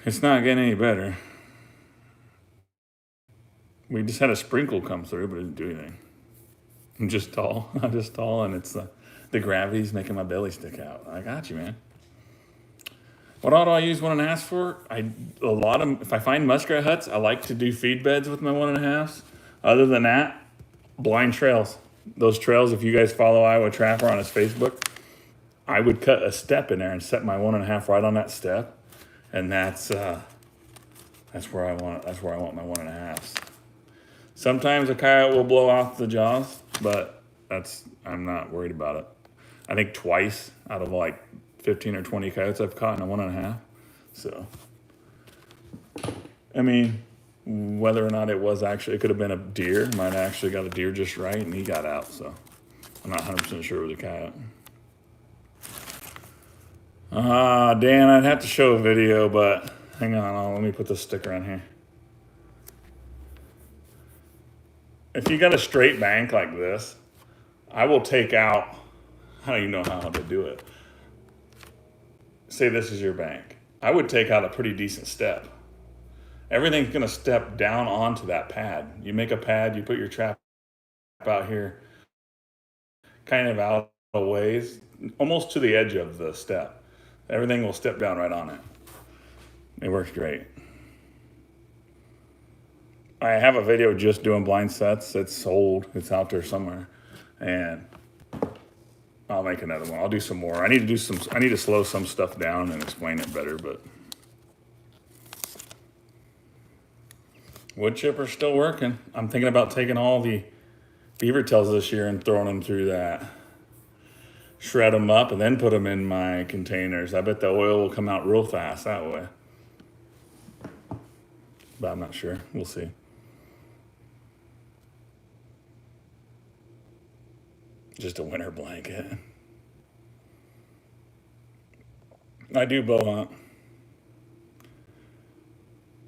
Speaker 1: It's not getting any better. We just had a sprinkle come through, but it didn't do anything. I'm just tall. I'm just tall, and it's the gravity's making my belly stick out. I got you, man. What all do I use 1.5s for? If I find muskrat huts, I like to do feed beds with my 1.5s. Other than that, blind trails. Those trails, if you guys follow Iowa Trapper on his Facebook, I would cut a step in there and set my 1.5 right on that step, and that's where I want my 1.5s. Sometimes a coyote will blow off the jaws, but I'm not worried about it. I think twice out of like 15 or 20 coyotes I've caught in a 1.5. So, I mean, whether or not it could have been a deer. Might have actually got a deer just right, and he got out. So, I'm not 100% sure it was a coyote. Dan, I'd have to show a video, but hang on. Let me put the sticker on here. If you got a straight bank like this, I will take out, how do you know how to do it? Say this is your bank. I would take out a pretty decent step. Everything's gonna step down onto that pad. You make a pad, you put your trap out here, kind of out a ways, almost to the edge of the step. Everything will step down right on it. It works great. I have a video just doing blind sets. It's sold. It's out there somewhere, and I'll make another one. I'll do some more. I need to slow some stuff down and explain it better. But wood chipper's still working. I'm thinking about taking all the beaver tails this year and throwing them through that. Shred them up and then put them in my containers. I bet the oil will come out real fast that way. But I'm not sure. We'll see. Just a winter blanket. I do bow hunt.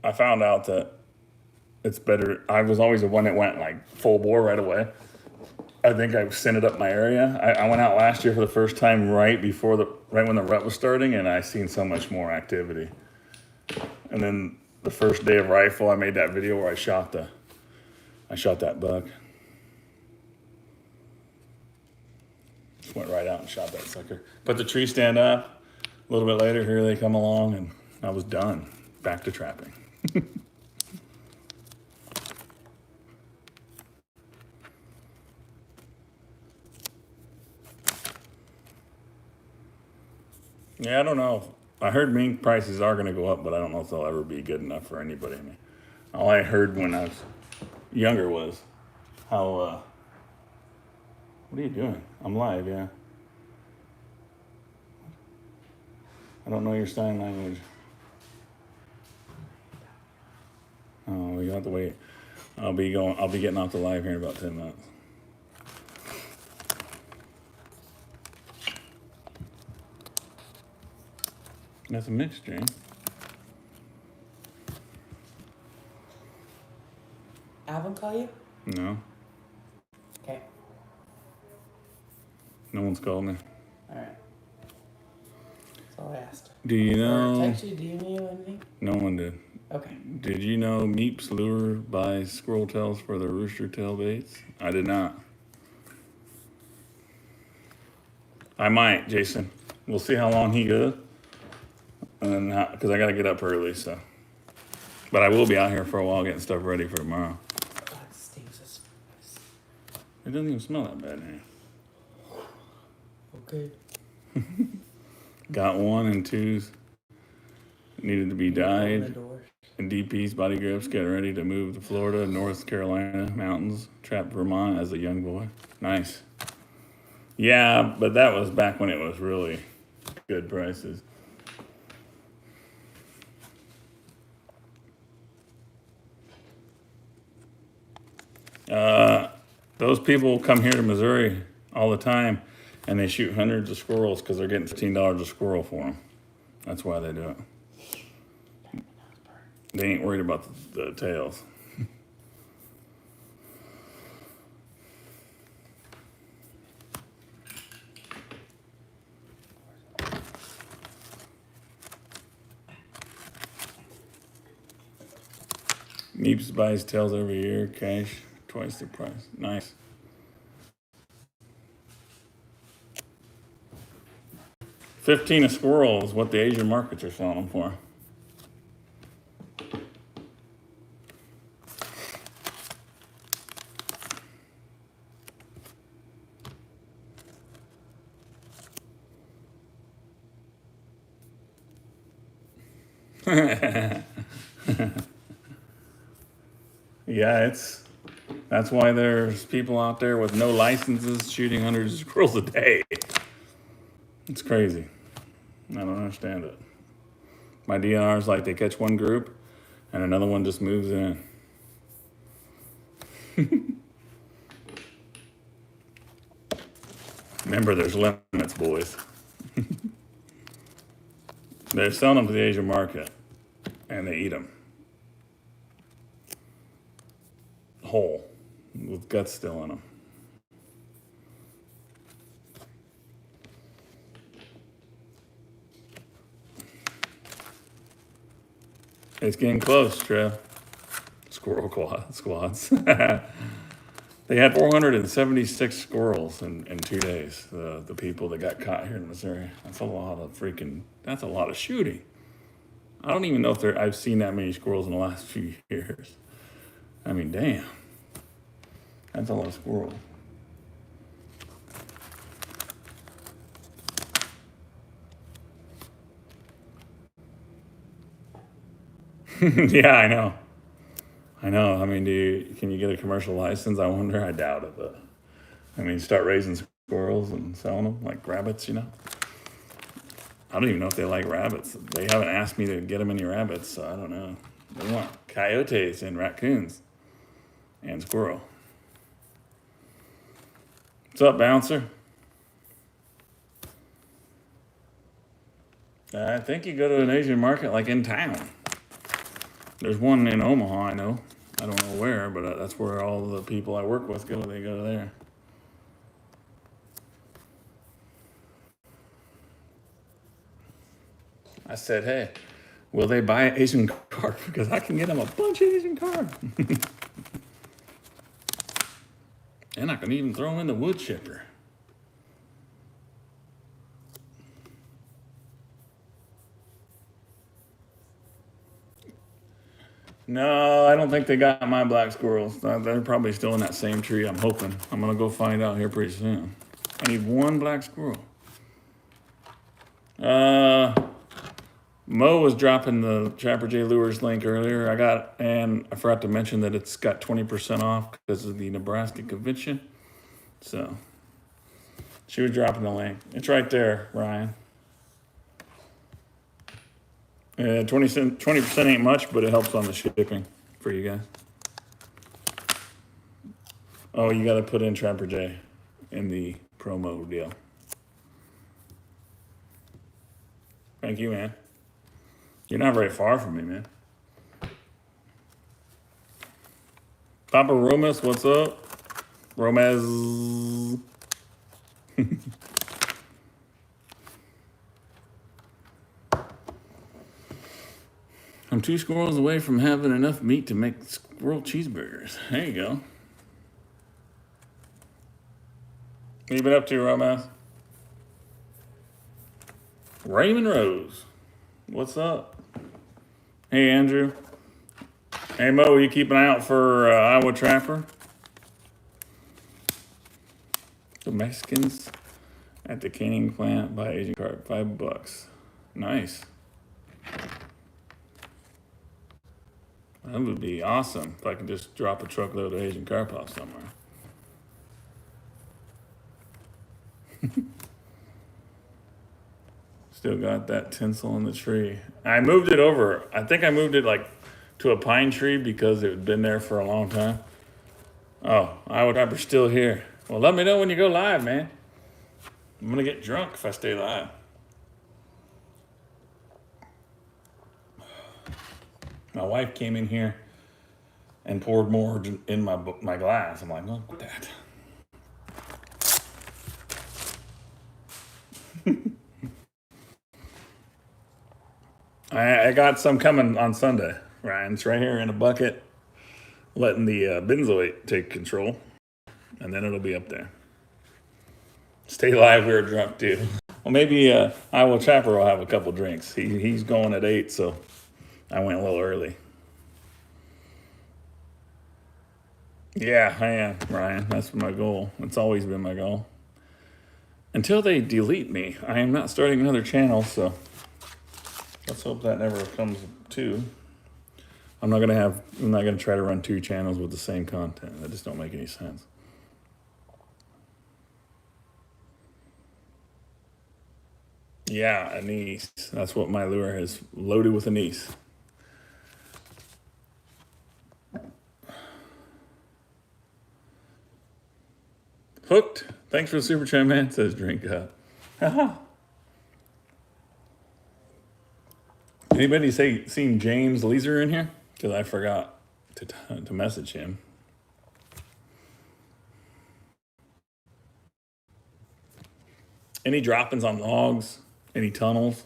Speaker 1: I found out that it's better. I was always the one that went like full bore right away. I think I scented up my area. I went out last year for the first time right when the rut was starting, and I seen so much more activity. And then the first day of rifle, I made that video where I shot that buck. Just went right out and shot that sucker. Put the tree stand up. A little bit later, here they come along, and I was done. Back to trapping. Yeah, I don't know. I heard mink prices are going to go up, but I don't know if they'll ever be good enough for anybody. I mean, all I heard when I was younger was how, what are you doing? I'm live, yeah. I don't know your sign language. Oh, you have to wait. I'll be getting off the live here in about 10 minutes. That's a mixed stream.
Speaker 2: Alvin call you?
Speaker 1: No.
Speaker 2: Okay.
Speaker 1: No one's called me.
Speaker 2: Alright. That's all I asked.
Speaker 1: Do you know?
Speaker 2: Text you, DM you, anything?
Speaker 1: No one did.
Speaker 2: Okay.
Speaker 1: Did you know Meeps lure buys squirrel tails for the rooster tail baits? I did not. I might, Jason. We'll see how long he goes. And then, because I got to get up early, so. But I will be out here for a while getting stuff ready for tomorrow.
Speaker 2: God, it stinks as
Speaker 1: It doesn't even smell that bad here.
Speaker 2: Okay.
Speaker 1: Got 1 and 2s. Needed to be dyed. And DP's body grips getting ready to move to Florida, North Carolina mountains. Trapped Vermont as a young boy. Nice. Yeah, but that was back when it was really good prices. Those people come here to Missouri all the time, and they shoot hundreds of squirrels because they're getting $15 a squirrel for them. That's why they do it. They ain't worried about the tails. Neeps buys tails every year, cash, twice the price. Nice. $15 a squirrel is what the Asian markets are selling them for. Yeah, that's why there's people out there with no licenses shooting hundreds of squirrels a day. It's crazy. I don't understand it. My DNR's like they catch one group and another one just moves in. Remember, there's limits, boys. They're selling them to the Asian market and they eat them whole with guts still in them. It's getting close, Trev. Squirrel squads. They had 476 squirrels in 2 days. The people that got caught here in Missouri. That's a lot of shooting. I don't even know if I've seen that many squirrels in the last few years. I mean, damn. That's a lot of squirrels. Yeah, I know. I mean, can you get a commercial license? I wonder. I doubt it, but I mean, start raising squirrels and selling them like rabbits, I don't even know if they like rabbits. They haven't asked me to get them any rabbits, so I don't know. They want coyotes and raccoons and squirrel. What's up, bouncer? I think you go to an Asian market like in town. There's one in Omaha, I know. I don't know where, but that's where all the people I work with go. They go there. I said, hey, will they buy an Asian car? Because I can get them a bunch of Asian cars. And I can even throw them in the wood chipper. No, I don't think they got my black squirrels. They're probably still in that same tree, I'm hoping. I'm going to go find out here pretty soon. I need one black squirrel. Mo was dropping the Trapper J Lures link earlier. I forgot to mention that it's got 20% off because of the Nebraska convention. So, she was dropping the link. It's right there, Ryan. 20% ain't much, but it helps on the shipping for you guys. Oh, you got to put in Trapper J in the promo deal. Thank you, man. You're not very far from me, man. Papa Romas, what's up? Romaz. I'm 2 squirrels away from having enough meat to make squirrel cheeseburgers. There you go. What you been up to, Romaz? Raymond Rose. What's up? Hey, Andrew. Hey, Mo, you keep an eye out for Iowa Trapper? The Mexicans at the canning plant buy Asian carp, $5. Nice. That would be awesome if I could just drop a truckload of Asian carp off somewhere. Still got that tinsel in the tree. I moved it over. I think I moved it like to a pine tree because it had been there for a long time. Oh, Iowa Trapper's still here. Well, let me know when you go live, man. I'm gonna get drunk if I stay live. My wife came in here and poured more in my glass. I'm like, look at that. I got some coming on Sunday, Ryan. It's right here in a bucket. letting the benzoate take control, and then it'll be up there. Stay live, we were drunk too. Well, maybe Iowa Trapper will have a couple drinks. He's going at 8, so I went a little early. Yeah, I am, Ryan. That's my goal. It's always been my goal. Until they delete me, I am not starting another channel, so let's hope that never comes to. I'm not gonna try to run 2 channels with the same content. That just don't make any sense. Yeah, anise. That's what my lure is, loaded with anise. Hooked. Thanks for the super chat, man. Says drink up. Anybody seen James Leeser in here? Because I forgot to message him. Any droppings on logs? Any tunnels?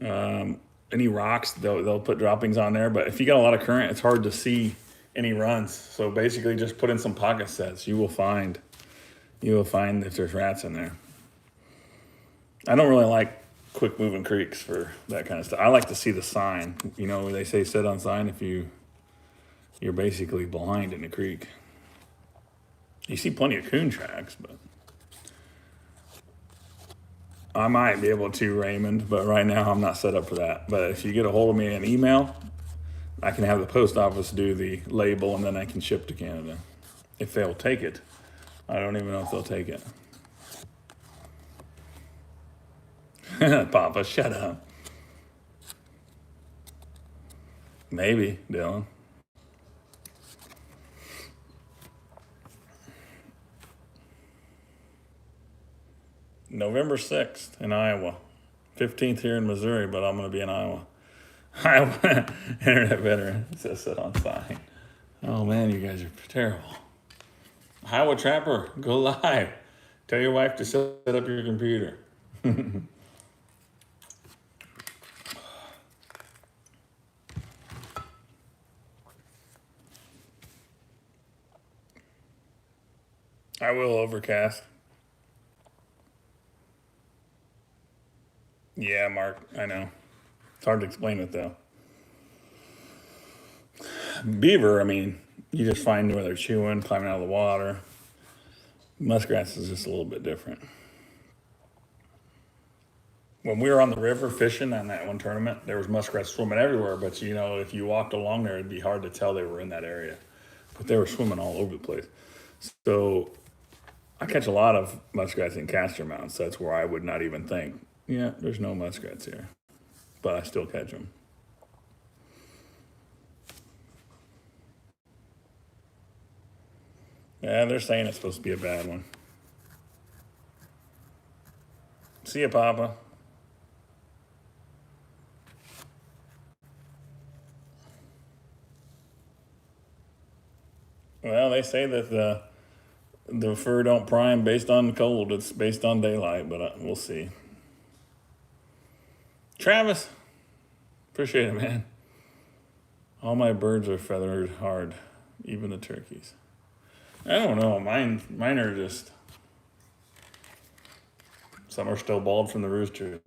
Speaker 1: Any rocks? They'll put droppings on there. But if you got a lot of current, it's hard to see any runs. So basically, just put in some pocket sets. You will find if there's rats in there. I don't really like quick moving creeks for that kind of stuff. I like to see the sign. You know, they say sit on sign if you're basically blind in the creek. You see plenty of coon tracks, but I might be able to, Raymond, but right now I'm not set up for that. But if you get a hold of me in email, I can have the post office do the label and then I can ship to Canada. If they'll take it. I don't even know if they'll take it. Papa, shut up. Maybe, Dylan. November 6th in Iowa. 15th here in Missouri, but I'm going to be in Iowa. Iowa internet veteran says sit on sign. Oh man, you guys are terrible. Iowa Trapper, go live. Tell your wife to set up your computer. I will overcast. Yeah, Mark, I know. It's hard to explain it though. Beaver, I mean, you just find where they're chewing, climbing out of the water. Muskrats is just a little bit different. When we were on the river fishing on that one tournament, there was muskrats swimming everywhere, but you know, if you walked along there, it'd be hard to tell they were in that area. But they were swimming all over the place. So I catch a lot of muskrats in Castor Mountain, so that's where I would not even think, yeah, there's no muskrats here. But I still catch them. Yeah, they're saying it's supposed to be a bad one. See ya, Papa. Well, they say that the fur don't prime based on cold. It's based on daylight, but we'll see. Travis, appreciate it, man. All my birds are feathered hard, even the turkeys. I don't know. Mine are just. Some are still bald from the roosters.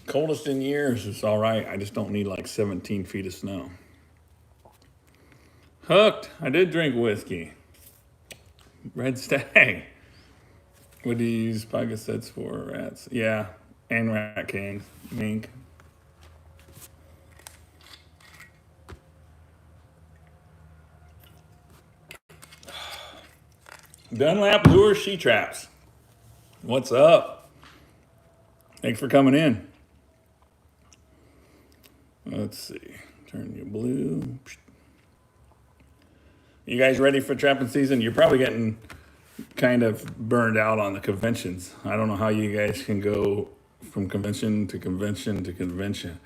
Speaker 1: Coldest in years is all right. I just don't need like 17 feet of snow. Hooked. I did drink whiskey. Red Stag. What do you use pocket sets for rats? Yeah, and rat canes. Mink. Dunlap Lure She Traps. What's up? Thanks for coming in. Let's see. Turn you blue. You guys ready for trapping season? You're probably getting kind of burned out on the conventions. I don't know how you guys can go from convention to convention to convention.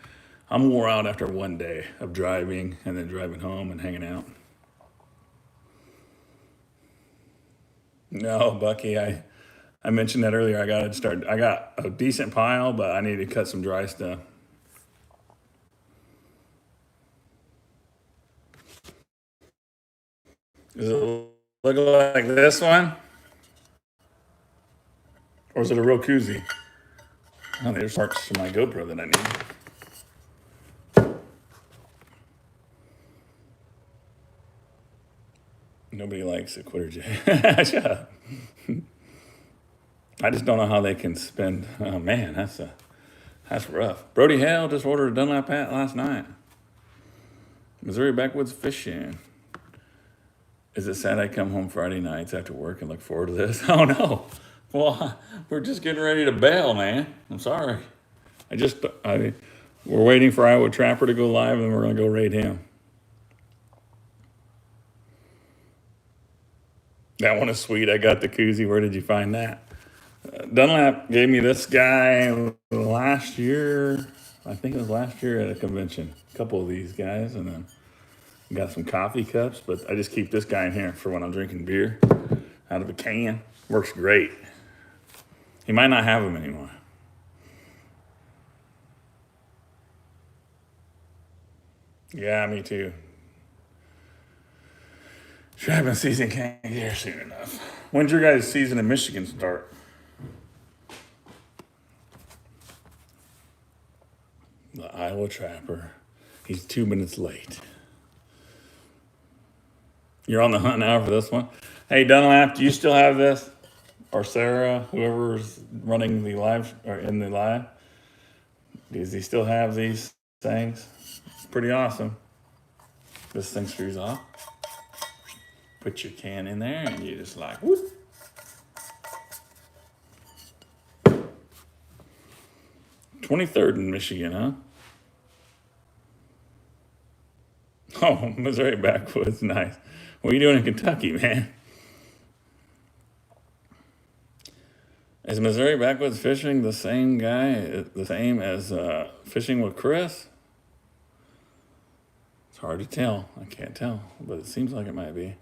Speaker 1: I'm wore out after one day of driving and then driving home and hanging out. No, Bucky, I mentioned that earlier. I got a decent pile, but I need to cut some dry stuff. Does it look like this one? Or is it a real koozie? Oh, there's parts for my GoPro that I need. Nobody likes a quitter J. Shut up. I just don't know how they can spend. Oh man, that's rough. Brody Hale just ordered a Dunlap hat last night. Missouri backwoods fishing. Is it sad I come home Friday nights after work and look forward to this? Oh no. Well, we're just getting ready to bail, man. I'm sorry. We're waiting for Iowa Trapper to go live, and we're gonna go raid him. That one is sweet. I got the koozie. Where did you find that? Dunlap gave me this guy last year. I think it was last year at a convention. A couple of these guys, and then got some coffee cups. But I just keep this guy in here for when I'm drinking beer out of a can. Works great. He might not have them anymore. Yeah, me too. Trapping season can't get here soon enough. When's your guys' season in Michigan start? The Iowa Trapper. He's 2 minutes late. You're on the hunt now for this one. Hey, Dunlap, do you still have this? Or Sarah, whoever's running the live or in the live? Does he still have these things? It's pretty awesome. This thing screws off. Put your can in there and you just like, whoop. – 23rd in Michigan, huh? Oh, Missouri backwoods, nice. What are you doing in Kentucky, man? Is Missouri backwoods fishing the same as fishing with Chris? It's hard to tell. I can't tell, but it seems like it might be.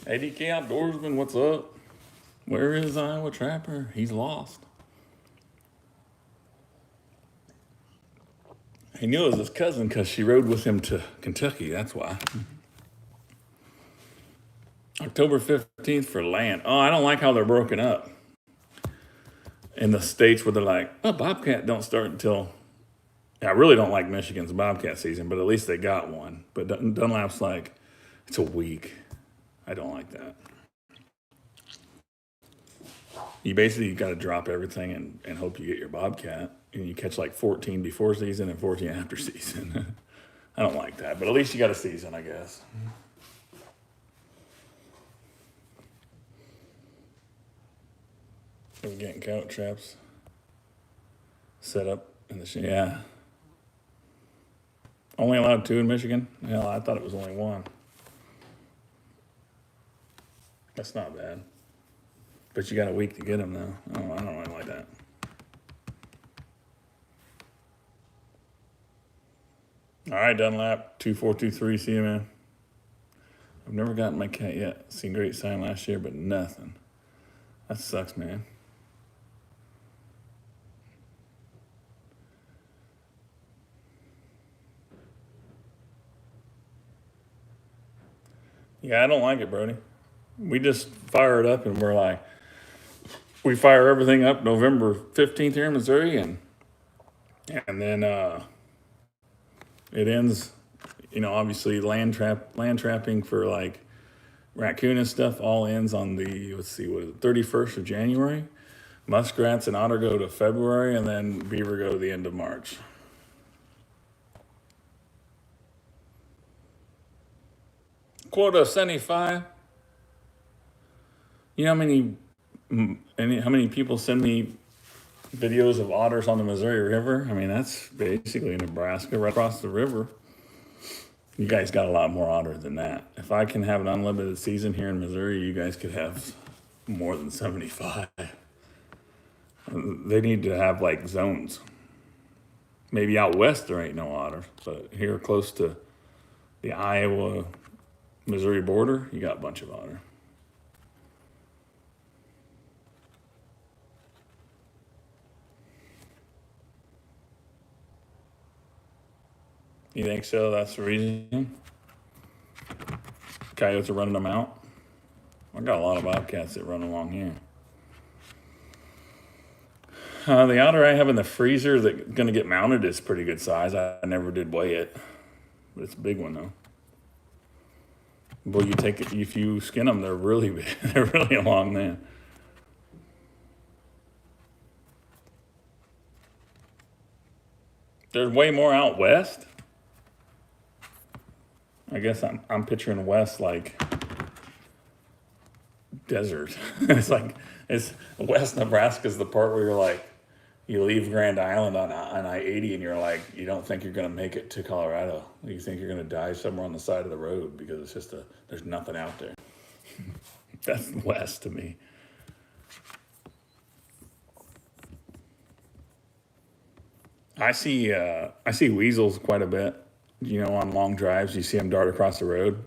Speaker 1: ADK Outdoorsman, what's up? Where is Iowa Trapper? He's lost. He knew it was his cousin because she rode with him to Kentucky. That's why. October 15th for land. Oh, I don't like how they're broken up. In the states where they're like, oh, Bobcat don't start until... I really don't like Michigan's Bobcat season, but at least they got one. But Dunlap's like, it's a week. I don't like that. You basically got to drop everything and hope you get your Bobcat. And you catch like 14 before season and 14 after season. I don't like that, but at least you got a season, I guess. We're getting coat traps set up in the yeah. Only allowed 2 in Michigan? Hell, I thought it was only 1. That's not bad. But you got a week to get them, though. Oh, I don't really like that. All right, Dunlap, 2423, see you, man. I've never gotten my cat yet. Seen great sign last year, but nothing. That sucks, man. Yeah, I don't like it, Brody. We just fire it up and we're like, we fire everything up November 15th here in Missouri and then it ends, obviously land trapping for like raccoon and stuff all ends on the, 31st of January. Muskrats and otter go to February and then beaver go to the end of March. Quota 75. You know how many people send me videos of otters on the Missouri River? I mean, that's basically Nebraska right across the river. You guys got a lot more otter than that. If I can have an unlimited season here in Missouri, you guys could have more than 75. They need to have like zones. Maybe out west there ain't no otter, but here close to the Iowa Missouri border, you got a bunch of otter. You think so? That's the reason? Coyotes are running them out? I got a lot of bobcats that run along here. The otter I have in the freezer that's going to get mounted is pretty good size. I never did weigh it, but it's a big one though. Boy, you take it, if you skin them, they're really big. They're really long, man. There's way more out west. I guess I'm picturing west like desert. it's West Nebraska's the part where you're like, you leave Grand Island on I-80 and you're like, you don't think you're gonna make it to Colorado. You think you're gonna die somewhere on the side of the road because it's just there's nothing out there. That's west to me. I see weasels quite a bit. You know, on long drives, you see them dart across the road.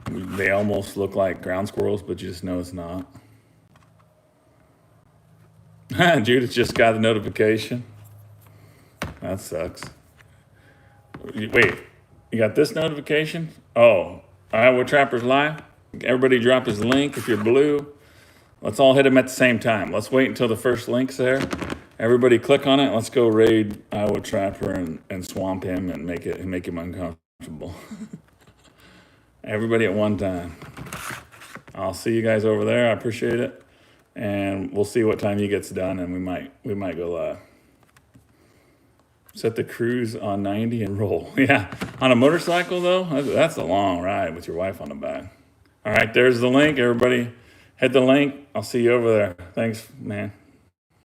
Speaker 1: They almost look like ground squirrels, but you just know it's not. Judith just got the notification. That sucks. Wait, you got this notification? Oh, Iowa Trappers Live. Everybody drop his link if you're blue. Let's all hit him at the same time. Let's wait until the first link's there. Everybody click on it. Let's go raid Iowa Trapper and swamp him and make him uncomfortable. Everybody at one time. I'll see you guys over there. I appreciate it. And we'll see what time he gets done, and we might go live. Set the cruise on 90 and roll. Yeah, on a motorcycle though, that's a long ride with your wife on the back. All right, there's the link. Everybody hit the link. I'll see you over there. Thanks, man.